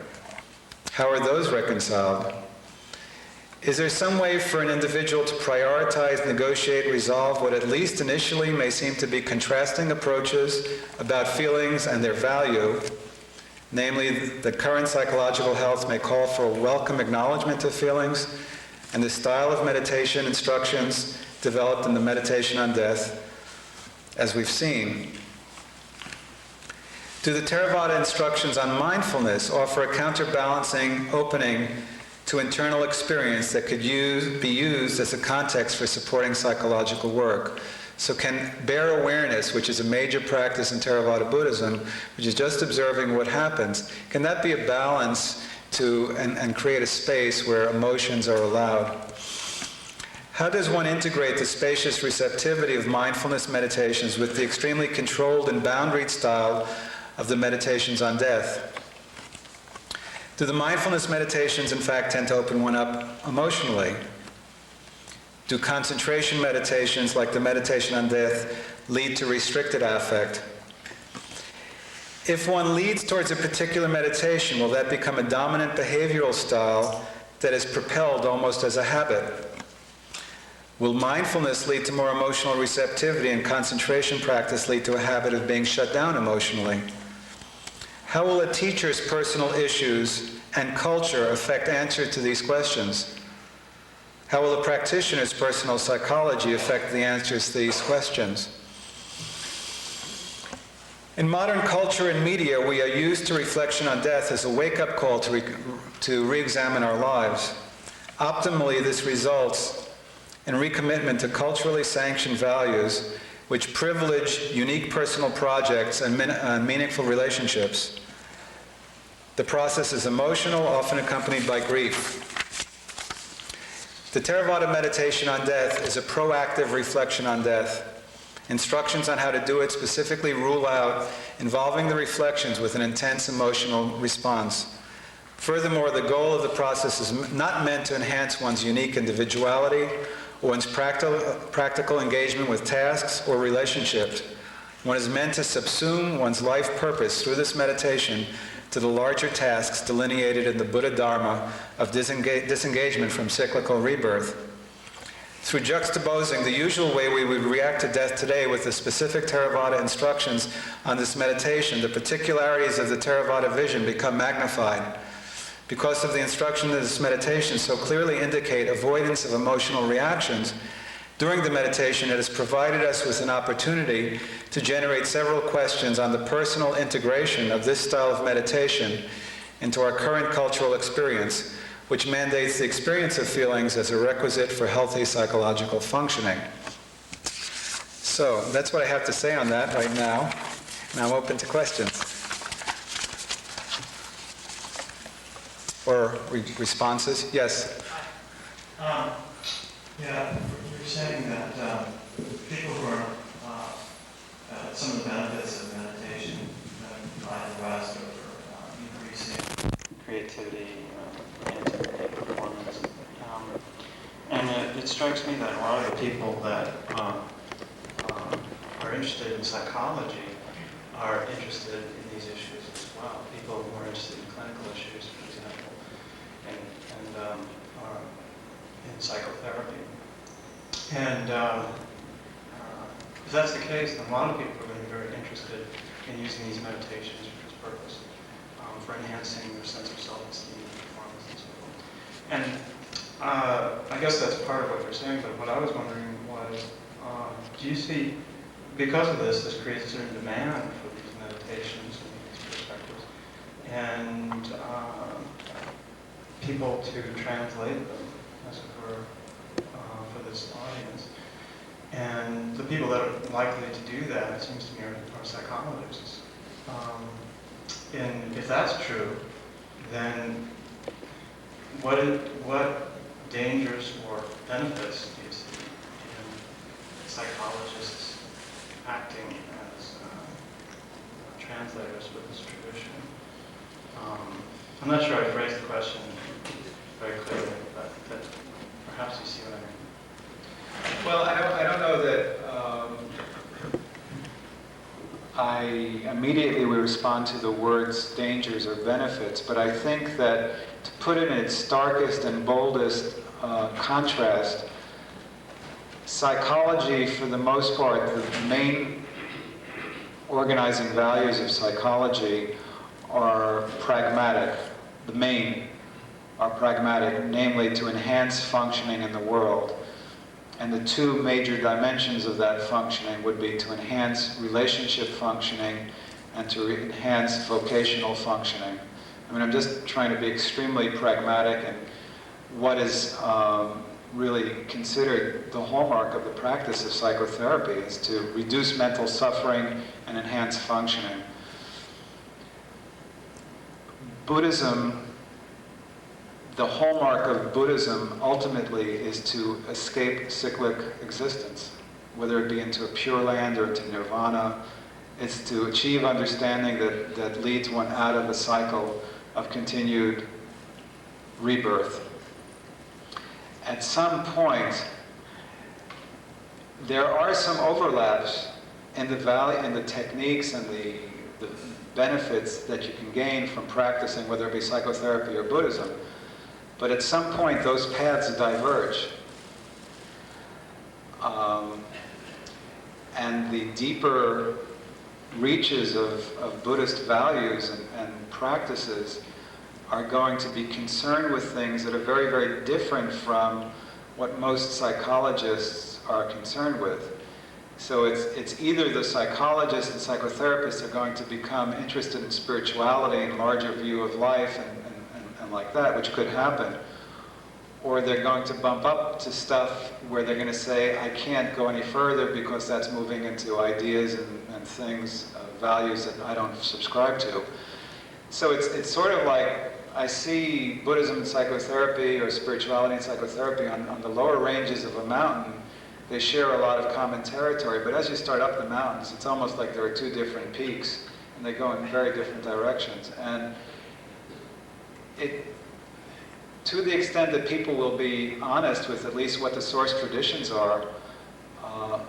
How are those reconciled? Is there some way for an individual to prioritize, negotiate, resolve what at least initially may seem to be contrasting approaches about feelings and their value? Namely, that current psychological health may call for a welcome acknowledgement of feelings, and the style of meditation instructions developed in the meditation on death, as we've seen. Do the Theravada instructions on mindfulness offer a counterbalancing opening to internal experience that could be used as a context for supporting psychological work? So can bare awareness, which is a major practice in Theravada Buddhism, which is just observing what happens, can that be a balance to and create a space where emotions are allowed? How does one integrate the spacious receptivity of mindfulness meditations with the extremely controlled and boundaried style of the meditations on death? Do the mindfulness meditations, in fact, tend to open one up emotionally? Do concentration meditations, like the meditation on death, lead to restricted affect? If one leads towards a particular meditation, will that become a dominant behavioral style that is propelled almost as a habit? Will mindfulness lead to more emotional receptivity and concentration practice lead to a habit of being shut down emotionally? How will a teacher's personal issues and culture affect answers to these questions? How will a practitioner's personal psychology affect the answers to these questions? In modern culture and media, we are used to reflection on death as a wake-up call to re-examine our lives. Optimally, this results in recommitment to culturally sanctioned values which privilege unique personal projects and meaningful relationships. The process is emotional, often accompanied by grief. The Theravada meditation on death is a proactive reflection on death. Instructions on how to do it specifically rule out involving the reflections with an intense emotional response. Furthermore, the goal of the process is not meant to enhance one's unique individuality or one's practical engagement with tasks or relationships. One is meant to subsume one's life purpose through this meditation to the larger tasks delineated in the Buddha Dharma of disengagement from cyclical rebirth. Through juxtaposing the usual way we would react to death today with the specific Theravada instructions on this meditation, the particularities of the Theravada vision become magnified. Because of the instructions of this meditation so clearly indicate avoidance of emotional reactions, during the meditation it has provided us with an opportunity to generate several questions on the personal integration of this style of meditation into our current cultural experience, which mandates the experience of feelings as a requisite for healthy psychological functioning. So that's what I have to say on that right now, and I'm open to questions or responses. Yes? Yeah, you're saying that people who are, some of the benefits of meditation by the West are for increasing creativity, and performance. And it strikes me that a lot of the people that are interested in psychology are interested in these issues as well. People who are interested in clinical issues, for example, and are in psychotherapy. And if that's the case, then a lot of people are going to be very interested in using these meditations for this purpose, for enhancing their sense of self-esteem and performance and so forth. And I guess that's part of what you're saying, but what I was wondering was, do you see, because of this creates a certain demand for these meditations and these perspectives, and people to translate them, as it were, for this audience. And the people that are likely to do that, it seems to me, are psychologists. And if that's true, then what dangers or benefits do you see in psychologists acting as translators for this tradition? I'm not sure I phrased the question very clearly, but perhaps you see what I mean. Well, I don't know that I immediately would respond to the words dangers or benefits, but I think that to put it in its starkest and boldest contrast, psychology, for the most part, the main organizing values of psychology are pragmatic. The main are pragmatic, namely to enhance functioning in the world. And the two major dimensions of that functioning would be to enhance relationship functioning and to enhance vocational functioning. I mean, I'm just trying to be extremely pragmatic, and what is really considered the hallmark of the practice of psychotherapy is to reduce mental suffering and enhance functioning. Buddhism, the hallmark of Buddhism ultimately is to escape cyclic existence, whether it be into a pure land or into nirvana. It's to achieve understanding that leads one out of the cycle of continued rebirth. At some point, there are some overlaps in the techniques and the benefits that you can gain from practicing, whether it be psychotherapy or Buddhism. But at some point, those paths diverge. And the deeper reaches of Buddhist values and practices are going to be concerned with things that are very, very different from what most psychologists are concerned with. So it's either the psychologists and psychotherapists are going to become interested in spirituality and larger view of life and like that, which could happen, or they're going to bump up to stuff where they're going to say, I can't go any further because that's moving into ideas and things, values that I don't subscribe to. So it's sort of like I see Buddhism and psychotherapy or spirituality and psychotherapy on the lower ranges of a mountain. They share a lot of common territory, but as you start up the mountains, it's almost like there are two different peaks, and they go in very different directions. And to the extent that people will be honest with at least what the source traditions are,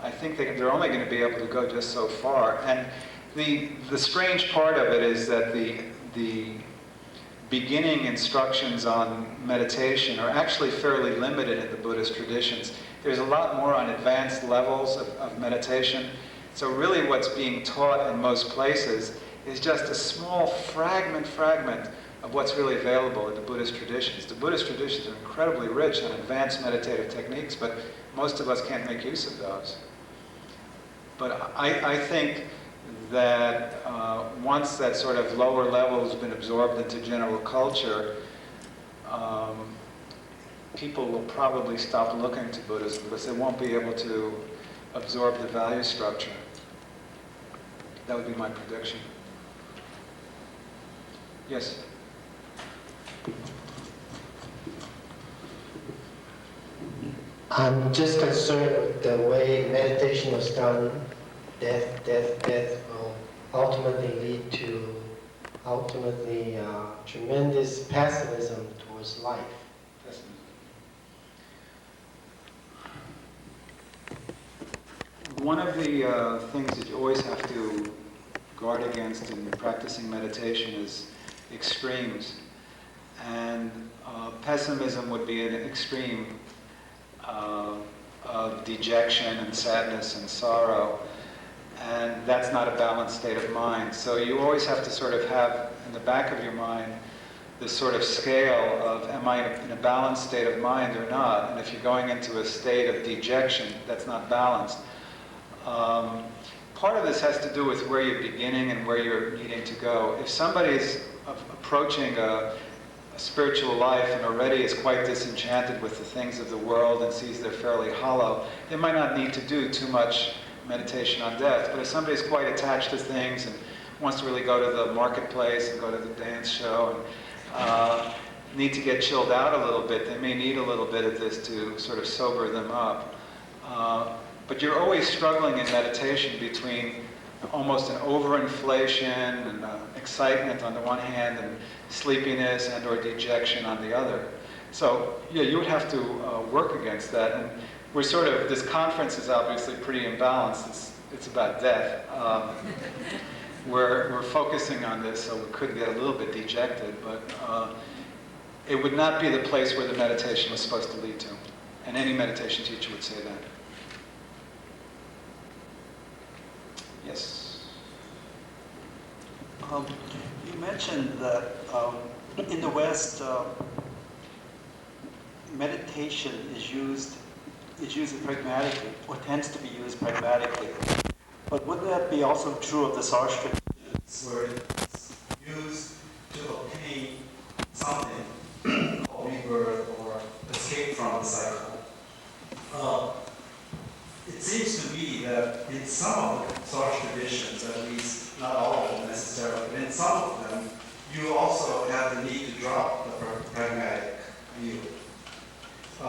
I think they're only going to be able to go just so far. And the strange part of it is that the beginning instructions on meditation are actually fairly limited in the Buddhist traditions. There's a lot more on advanced levels of meditation. So really what's being taught in most places is just a small fragment of what's really available in the Buddhist traditions. The Buddhist traditions are incredibly rich on advanced meditative techniques, but most of us can't make use of those. But I think that once that sort of lower level has been absorbed into general culture, people will probably stop looking to Buddhism because they won't be able to absorb the value structure. That would be my prediction. Yes? I'm just concerned with the way meditation was done, that will ultimately lead to tremendous pessimism towards life. One of the things that you always have to guard against in practicing meditation is extremes. And pessimism would be an extreme of dejection and sadness and sorrow. And that's not a balanced state of mind. So you always have to sort of have in the back of your mind this sort of scale of, am I in a balanced state of mind or not? And if you're going into a state of dejection, that's not balanced. Part of this has to do with where you're beginning and where you're needing to go. If somebody's approaching a spiritual life and already is quite disenchanted with the things of the world and sees they're fairly hollow, they might not need to do too much meditation on death. But if somebody's quite attached to things and wants to really go to the marketplace and go to the dance show and need to get chilled out a little bit, they may need a little bit of this to sort of sober them up. But you're always struggling in meditation between almost an overinflation and excitement on the one hand and sleepiness and or dejection on the other. So yeah, you would have to work against that. And we're sort of, this conference is obviously pretty imbalanced. It's about death. We're focusing on this, so we could get a little bit dejected, but it would not be the place where the meditation was supposed to lead to. And any meditation teacher would say that. Yes? You mentioned that in the West, meditation is used pragmatically, or tends to be used pragmatically. But wouldn't that be also true of the Sarge traditions, where it's used to obtain something, called rebirth or escape from the cycle? It seems to me that in some of the Sarge traditions, at least, not all of them necessarily, but in some of them, you also have the need to drop the pragmatic view.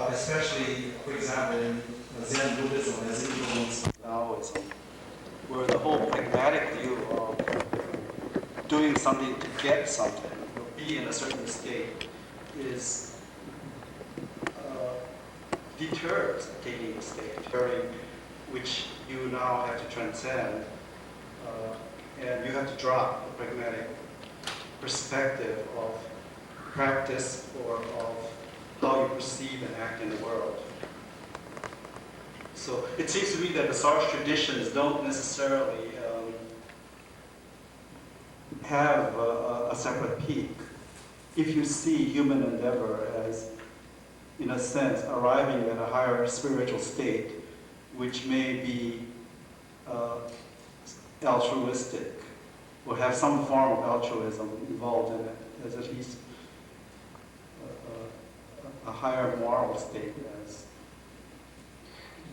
Especially, for example, in Zen Buddhism has influenced Taoism, where the whole pragmatic view of doing something to get something, or be in a certain state, is deterred attaining a state, which you now have to transcend, and you have to drop the pragmatic perspective of practice or of how you perceive and act in the world. So it seems to me that the Sarge traditions don't necessarily have a separate peak. If you see human endeavor as, in a sense, arriving at a higher spiritual state, which may be altruistic, or have some form of altruism involved in it, as at least a higher moral state. As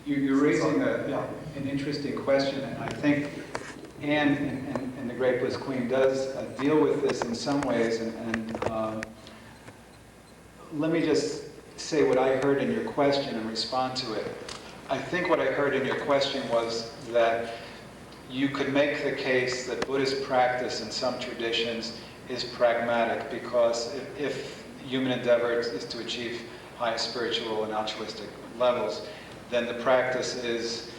you're raising an interesting question, and I think Anne in The Great Bliss Queen does deal with this in some ways, and let me just say what I heard in your question and respond to it. I think what I heard in your question was that you could make the case that Buddhist practice in some traditions is pragmatic, because if human endeavor is to achieve high spiritual and altruistic levels, then the practice is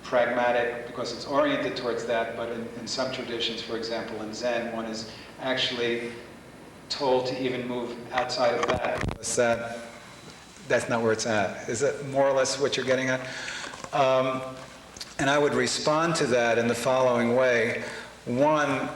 pragmatic because it's oriented towards that. But in some traditions, for example in Zen, one is actually told to even move outside of that. That's not where it's at. Is that more or less what you're getting at? And I would respond to that in the following way. One,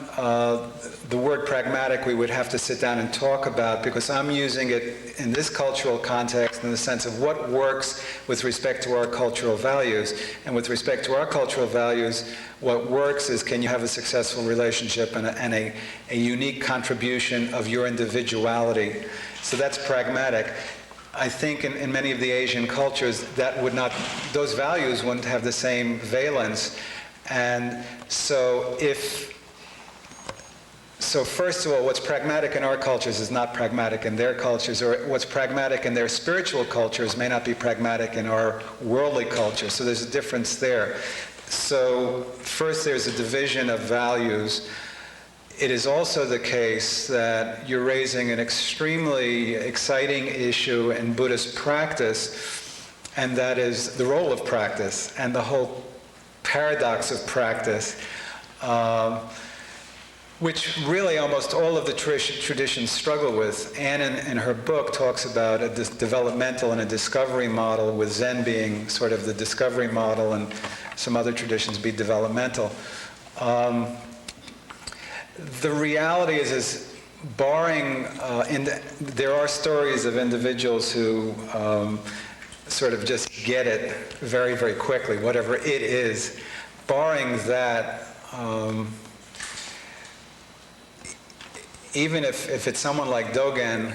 the word pragmatic we would have to sit down and talk about, because I'm using it in this cultural context in the sense of what works with respect to our cultural values. And with respect to our cultural values, what works is, can you have a successful relationship and a unique contribution of your individuality? So that's pragmatic. I think in many of the Asian cultures, those values wouldn't have the same valence. And so first of all, what's pragmatic in our cultures is not pragmatic in their cultures, or what's pragmatic in their spiritual cultures may not be pragmatic in our worldly culture. So there's a difference there. So first, there's a division of values. It is also the case that you're raising an extremely exciting issue in Buddhist practice, and that is the role of practice and the whole paradox of practice, which really almost all of the traditions struggle with. Anne in her book talks about a developmental and a discovery model, with Zen being sort of the discovery model and some other traditions be developmental. The reality is barring, there are stories of individuals who sort of just get it very, very quickly, whatever it is. Barring that, even if it's someone like Dogen,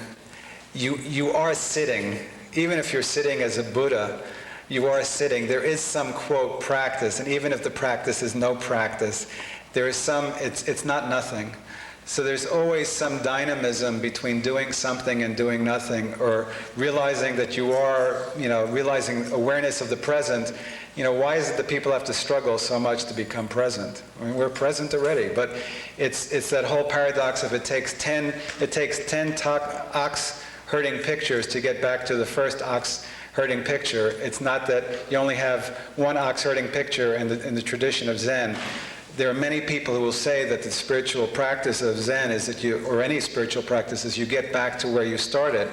you are sitting. Even if you're sitting as a Buddha, you are sitting. There is some, quote, practice, and even if the practice is no practice, there is some, it's not nothing. So there's always some dynamism between doing something and doing nothing, or realizing that you are, realizing awareness of the present. Why is it that people have to struggle so much to become present? I mean, we're present already, but it's that whole paradox of it takes 10 ox herding pictures to get back to the first ox herding picture. It's not that you only have one ox herding picture in the tradition of Zen. There are many people who will say that the spiritual practice of Zen is that or any spiritual practice, is you get back to where you started.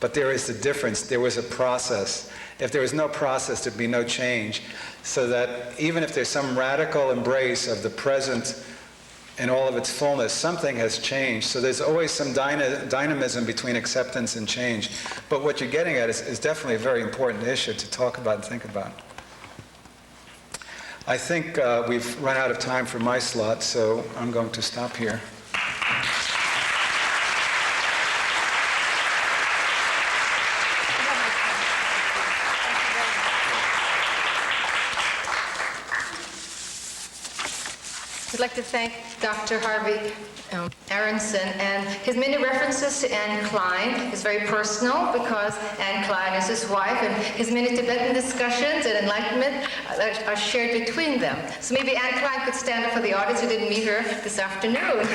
But there is a difference. There was a process. If there was no process, there'd be no change. So that even if there's some radical embrace of the present in all of its fullness, something has changed. So there's always some dynamism between acceptance and change. But what you're getting at is definitely a very important issue to talk about and think about. I think we've run out of time for my slot, so I'm going to stop here. I'd like to thank Dr. Harvey Aronson, and his many references to AnneKlein is very personal, because AnneKlein is his wife, and his many Tibetan discussions and enlightenment are shared between them. So maybe AnneKlein could stand up for the audience who didn't meet her this afternoon.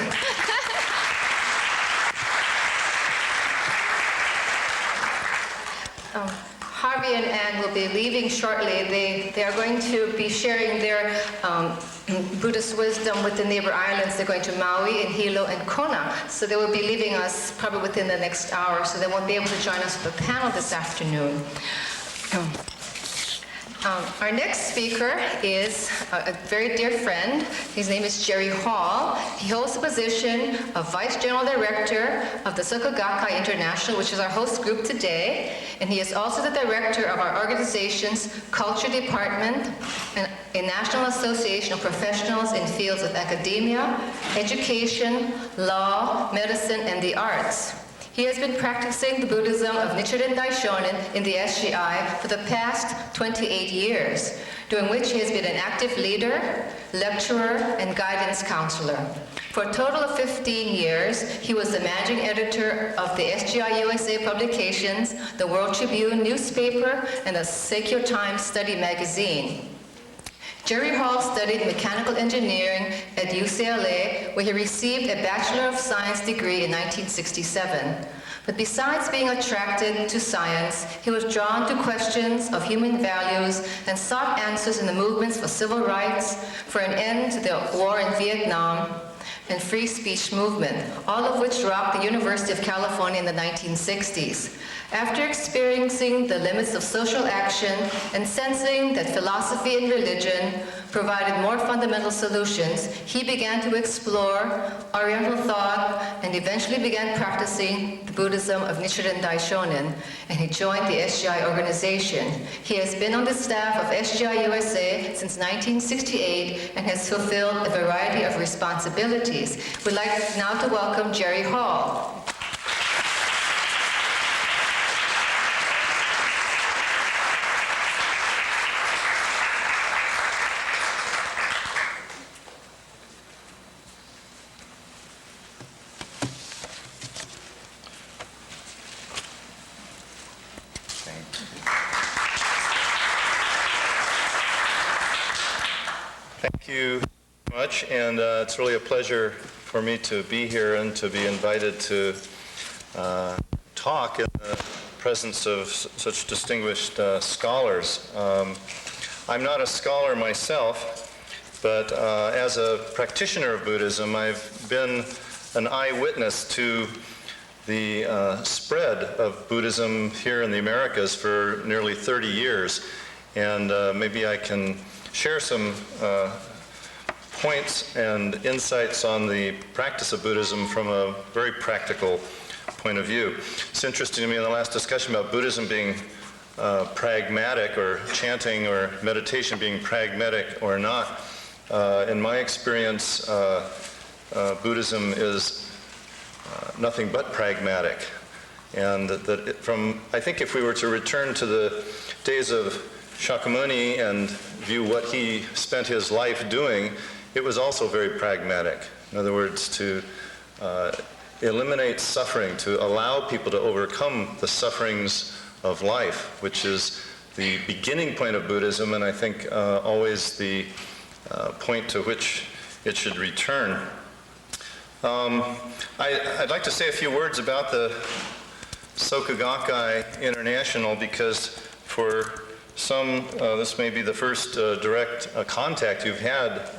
Harvey and Anne will be leaving shortly. They are going to be sharing their Buddhist wisdom with the neighbor islands. They're going to Maui and Hilo and Kona. So they will be leaving us probably within the next hour, so they won't be able to join us for the panel this afternoon. Our next speaker is a very dear friend. His name is Jerry Hall. He holds the position of Vice General Director of the Soka Gakkai International, which is our host group today. And he is also the director of our organization's Culture Department, a national association of professionals in fields of academia, education, law, medicine, and the arts. He has been practicing the Buddhism of Nichiren Daishonin in the SGI for the past 28 years. during which he has been an active leader, lecturer, and guidance counselor. For a total of 15 years, he was the managing editor of the SGI USA publications, the World Tribune newspaper, and the Secure Times Study magazine. Jerry Hall studied mechanical engineering at UCLA, where he received a Bachelor of Science degree in 1967. But besides being attracted to science, he was drawn to questions of human values and sought answers in the movements for civil rights, for an end to the war in Vietnam, and free speech movement, all of which rocked the University of California in the 1960s. After experiencing the limits of social action and sensing that philosophy and religion provided more fundamental solutions, he began to explore Oriental thought and eventually began practicing the Buddhism of Nichiren Daishonin, and he joined the SGI organization. He has been on the staff of SGI USA since 1968 and has fulfilled a variety of responsibilities. We'd like now to welcome Jerry Hall. Thank you very much, and it's really a pleasure for me to be here and to be invited to talk in the presence of such distinguished scholars. I'm not a scholar myself, but as a practitioner of Buddhism, I've been an eyewitness to the spread of Buddhism here in the Americas for nearly 30 years, and maybe I can share some points and insights on the practice of Buddhism from a very practical point of view. It's interesting to me in the last discussion about Buddhism being pragmatic, or chanting or meditation being pragmatic or not. In my experience, Buddhism is nothing but pragmatic. And I think if we were to return to the days of Shakyamuni and view what he spent his life doing, it was also very pragmatic. In other words, to eliminate suffering, to allow people to overcome the sufferings of life, which is the beginning point of Buddhism, and I think always the point to which it should return. I'd like to say a few words about the Soka Gakkai International, because for some, this may be the first direct contact you've had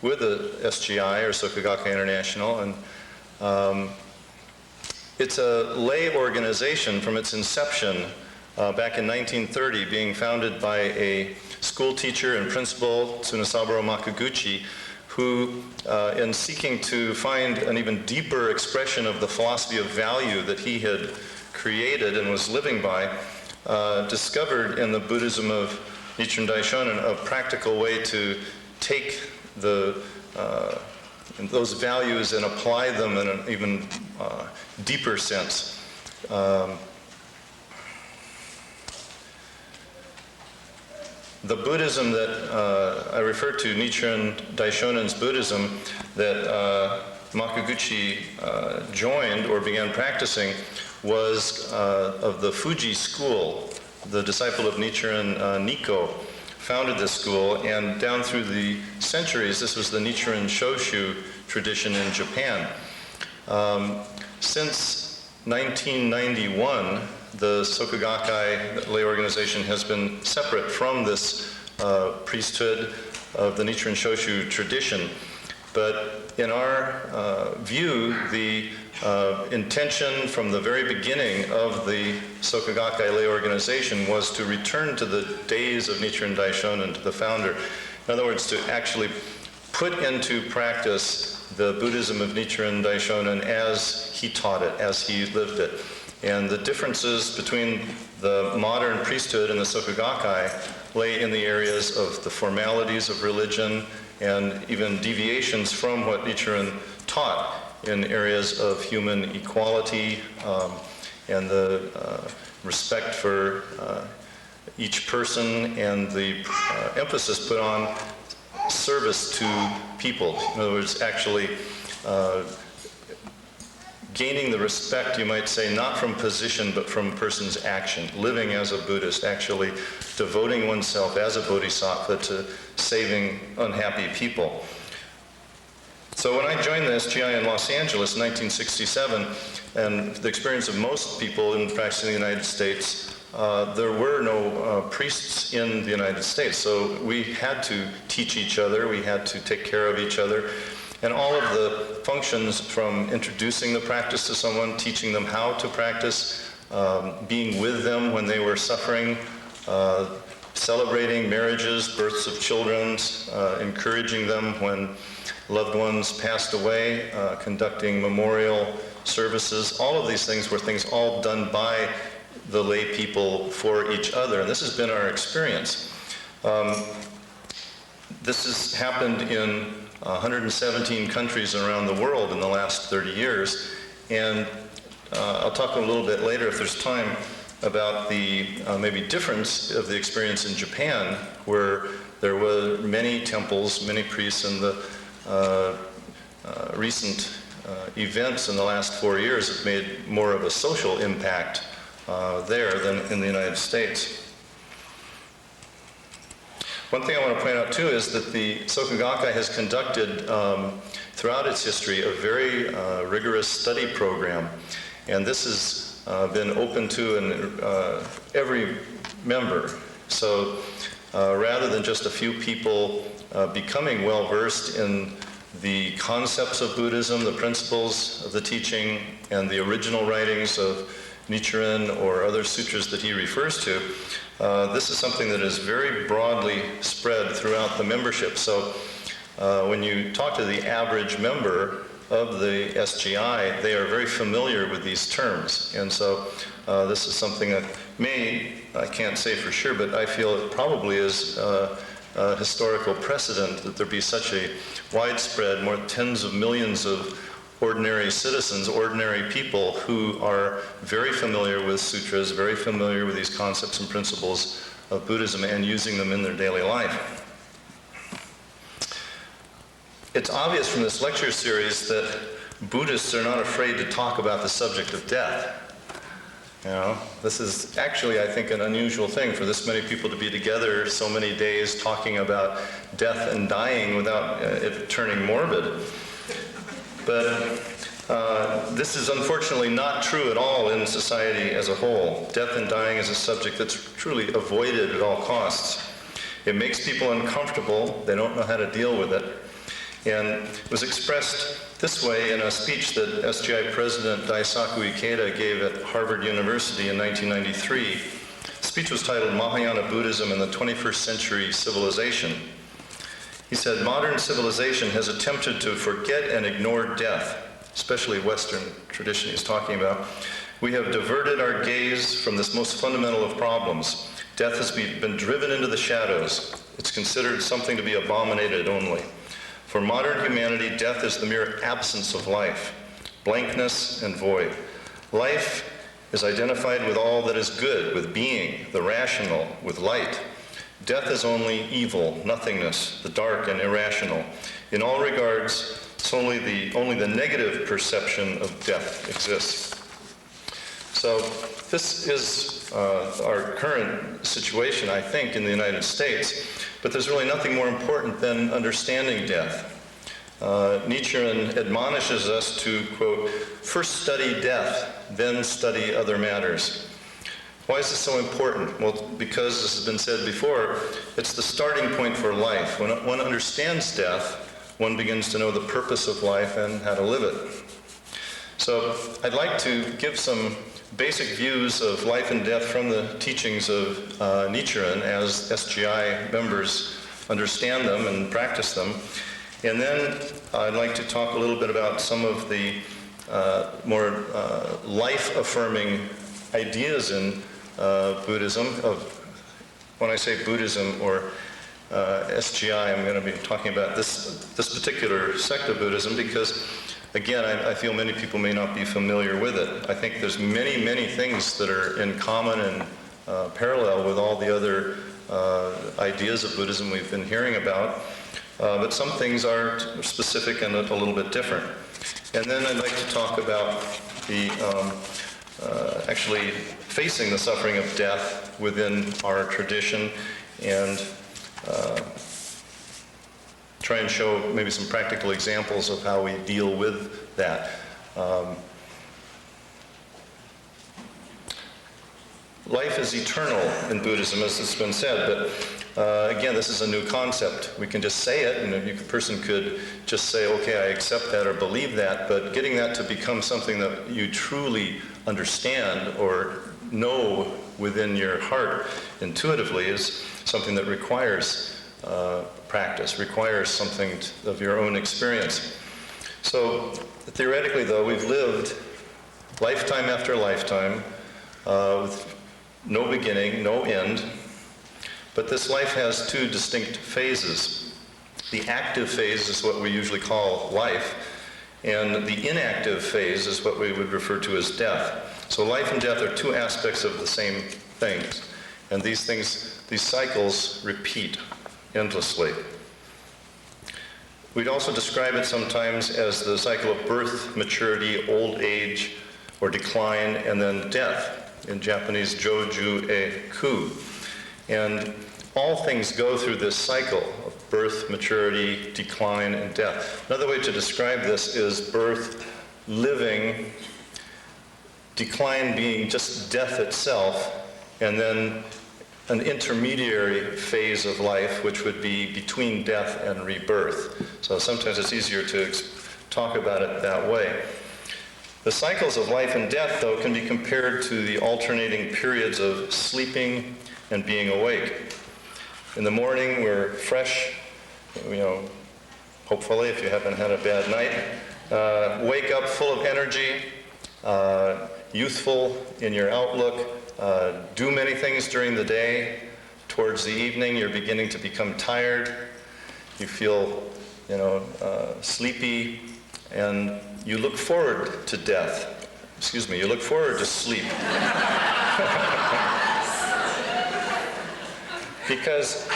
with the SGI, or Soka Gakkai International, and it's a lay organization from its inception back in 1930, being founded by a school teacher and principal, Tsunasaburo Makaguchi, who, in seeking to find an even deeper expression of the philosophy of value that he had created and was living by, discovered in the Buddhism of Nichiren Daishonin a practical way to take those values and apply them in an even deeper sense. The Buddhism that I refer to, Nichiren Daishonin's Buddhism, that Makaguchi joined or began practicing, was of the Fuji school. The disciple of Nichiren Nikko founded this school, and down through the centuries, this was the Nichiren Shoshu tradition in Japan. Since 1991, the Soka Gakkai lay organization has been separate from this priesthood of the Nichiren Shoshu tradition. But in our view, the intention from the very beginning of the Soka Gakkai lay organization was to return to the days of Nichiren Daishonin, to the founder. In other words, to actually put into practice the Buddhism of Nichiren Daishonin as he taught it, as he lived it. And the differences between the modern priesthood and the Soka Gakkai lay in the areas of the formalities of religion and even deviations from what Nichiren taught in areas of human equality and the respect for each person and the emphasis put on service to people. In other words, actually gaining the respect, you might say, not from position, but from a person's action. Living as a Buddhist, actually devoting oneself as a bodhisattva to saving unhappy people. So when I joined the SGI in Los Angeles in 1967, and the experience of most people in practice in the United States, there were no priests in the United States. So we had to teach each other, we had to take care of each other. And all of the functions from introducing the practice to someone, teaching them how to practice, being with them when they were suffering, celebrating marriages, births of children, encouraging them when loved ones passed away, conducting memorial services. All of these things were things all done by the lay people for each other. And this has been our experience. This has happened in 117 countries around the world in the last 30 years. And I'll talk a little bit later, if there's time, about the maybe difference of the experience in Japan, where there were many temples, many priests, and the recent events in the last 4 years have made more of a social impact there than in the United States. One thing I want to point out too is that the Soka Gakkai has conducted throughout its history a very rigorous study program, and this has been open to every member. So rather than just a few people becoming well versed in the concepts of Buddhism, the principles of the teaching, and the original writings of Nichiren or other sutras that he refers to, this is something that is very broadly spread throughout the membership. So when you talk to the average member of the SGI, they are very familiar with these terms. And so this is something that I can't say for sure, but I feel it probably is a historical precedent that there be such a widespread, more tens of millions of ordinary citizens, ordinary people who are very familiar with sutras, very familiar with these concepts and principles of Buddhism and using them in their daily life. It's obvious from this lecture series that Buddhists are not afraid to talk about the subject of death. You know, this is actually, I think, an unusual thing for this many people to be together so many days talking about death and dying without it turning morbid. But this is unfortunately not true at all in society as a whole. Death and dying is a subject that's truly avoided at all costs. It makes people uncomfortable. They don't know how to deal with it. And it was expressed this way in a speech that SGI President Daisaku Ikeda gave at Harvard University in 1993. The speech was titled Mahayana Buddhism in the 21st Century Civilization. He said, "Modern civilization has attempted to forget and ignore death," especially Western tradition he's talking about. "We have diverted our gaze from this most fundamental of problems. Death has been driven into the shadows. It's considered something to be abominated only. For modern humanity, death is the mere absence of life, blankness and void. Life is identified with all that is good, with being, the rational, with light. Death is only evil, nothingness, the dark and irrational. In all regards, it's only the negative perception of death exists." So this is our current situation, I think, in the United States. But there's really nothing more important than understanding death. Nichiren admonishes us to, quote, "First study death, then study other matters." Why is this so important? Well, because, as has been said before, it's the starting point for life. When one understands death, one begins to know the purpose of life and how to live it. So I'd like to give some basic views of life and death from the teachings of Nichiren as SGI members understand them and practice them. And then I'd like to talk a little bit about some of the more life-affirming ideas in Buddhism. When I say Buddhism or SGI, I'm going to be talking about this particular sect of Buddhism because, again, I feel many people may not be familiar with it. I think there's many, many things that are in common and parallel with all the other ideas of Buddhism we've been hearing about, but some things are specific and a little bit different. And then I'd like to talk about the actually facing the suffering of death within our tradition, and try and show maybe some practical examples of how we deal with that. Life is eternal in Buddhism, as has been said, but again, this is a new concept. We can just say it, and a person could just say, okay, I accept that or believe that, but getting that to become something that you truly understand or know within your heart intuitively is something that requires practice, requires something of your own experience. So theoretically, though, we've lived lifetime after lifetime with no beginning, no end, but this life has two distinct phases. The active phase is what we usually call life, and the inactive phase is what we would refer to as death. So life and death are two aspects of the same things, and these cycles repeat endlessly. We'd also describe it sometimes as the cycle of birth, maturity, old age, or decline, and then death. In Japanese, Joju e ku. And all things go through this cycle of birth, maturity, decline, and death. Another way to describe this is birth, living, decline being just death itself, and then an intermediary phase of life, which would be between death and rebirth. So sometimes it's easier to talk about it that way. The cycles of life and death, though, can be compared to the alternating periods of sleeping and being awake. In the morning, we're fresh, hopefully, if you haven't had a bad night. Wake up full of energy, youthful in your outlook, do many things during the day. Towards the evening, you're beginning to become tired. You feel, sleepy, and you look forward to death. You look forward to sleep. Because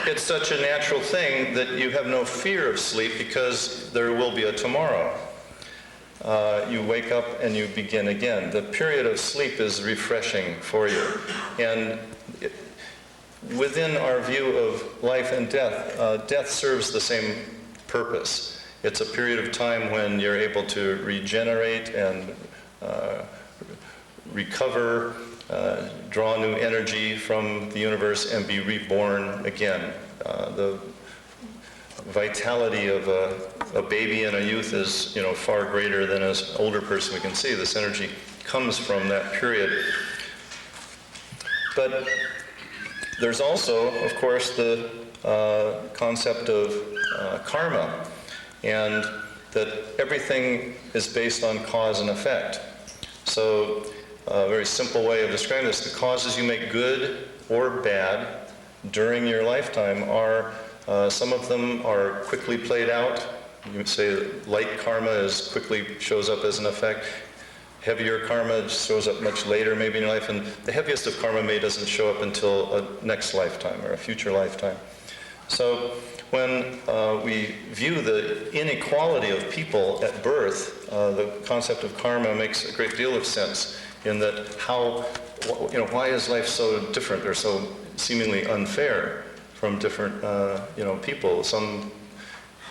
it's such a natural thing that you have no fear of sleep because there will be a tomorrow. You wake up and you begin again. The period of sleep is refreshing for you. And within our view of life and death, death serves the same purpose. It's a period of time when you're able to regenerate and recover, draw new energy from the universe and be reborn again. The vitality of a baby and a youth is, far greater than an older person. We can see this energy comes from that period. But there's also, of course, the concept of karma, and that everything is based on cause and effect. So a very simple way of describing this, the causes you make good or bad during your lifetime are, some of them are quickly played out. You would say light karma quickly shows up as an effect. Heavier karma shows up much later maybe in your life, and the heaviest of karma doesn't show up until a next lifetime or a future lifetime. So when we view the inequality of people at birth, the concept of karma makes a great deal of sense in that why is life so different or so seemingly unfair from different, people? Some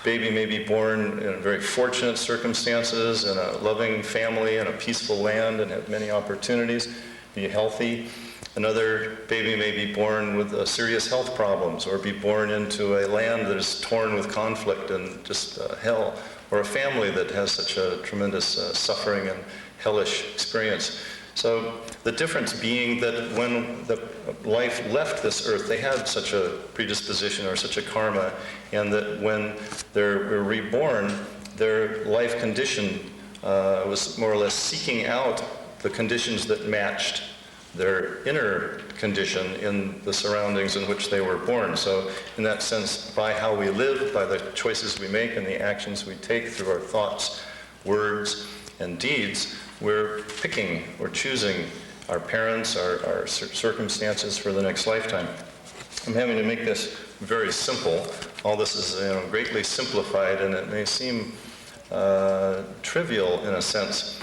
baby may be born in very fortunate circumstances, in a loving family, in a peaceful land, and have many opportunities, be healthy. Another baby may be born with serious health problems, or be born into a land that is torn with conflict and just hell, or a family that has such a tremendous suffering and hellish experience. So the difference being that when the life left this earth, they had such a predisposition or such a karma, and that when they're reborn, their life condition was more or less seeking out the conditions that matched their inner condition in the surroundings in which they were born. So in that sense, by how we live, by the choices we make and the actions we take through our thoughts, words, and deeds, we're picking or choosing our parents, our circumstances for the next lifetime. I'm having to make this very simple. All this is greatly simplified, and it may seem trivial in a sense,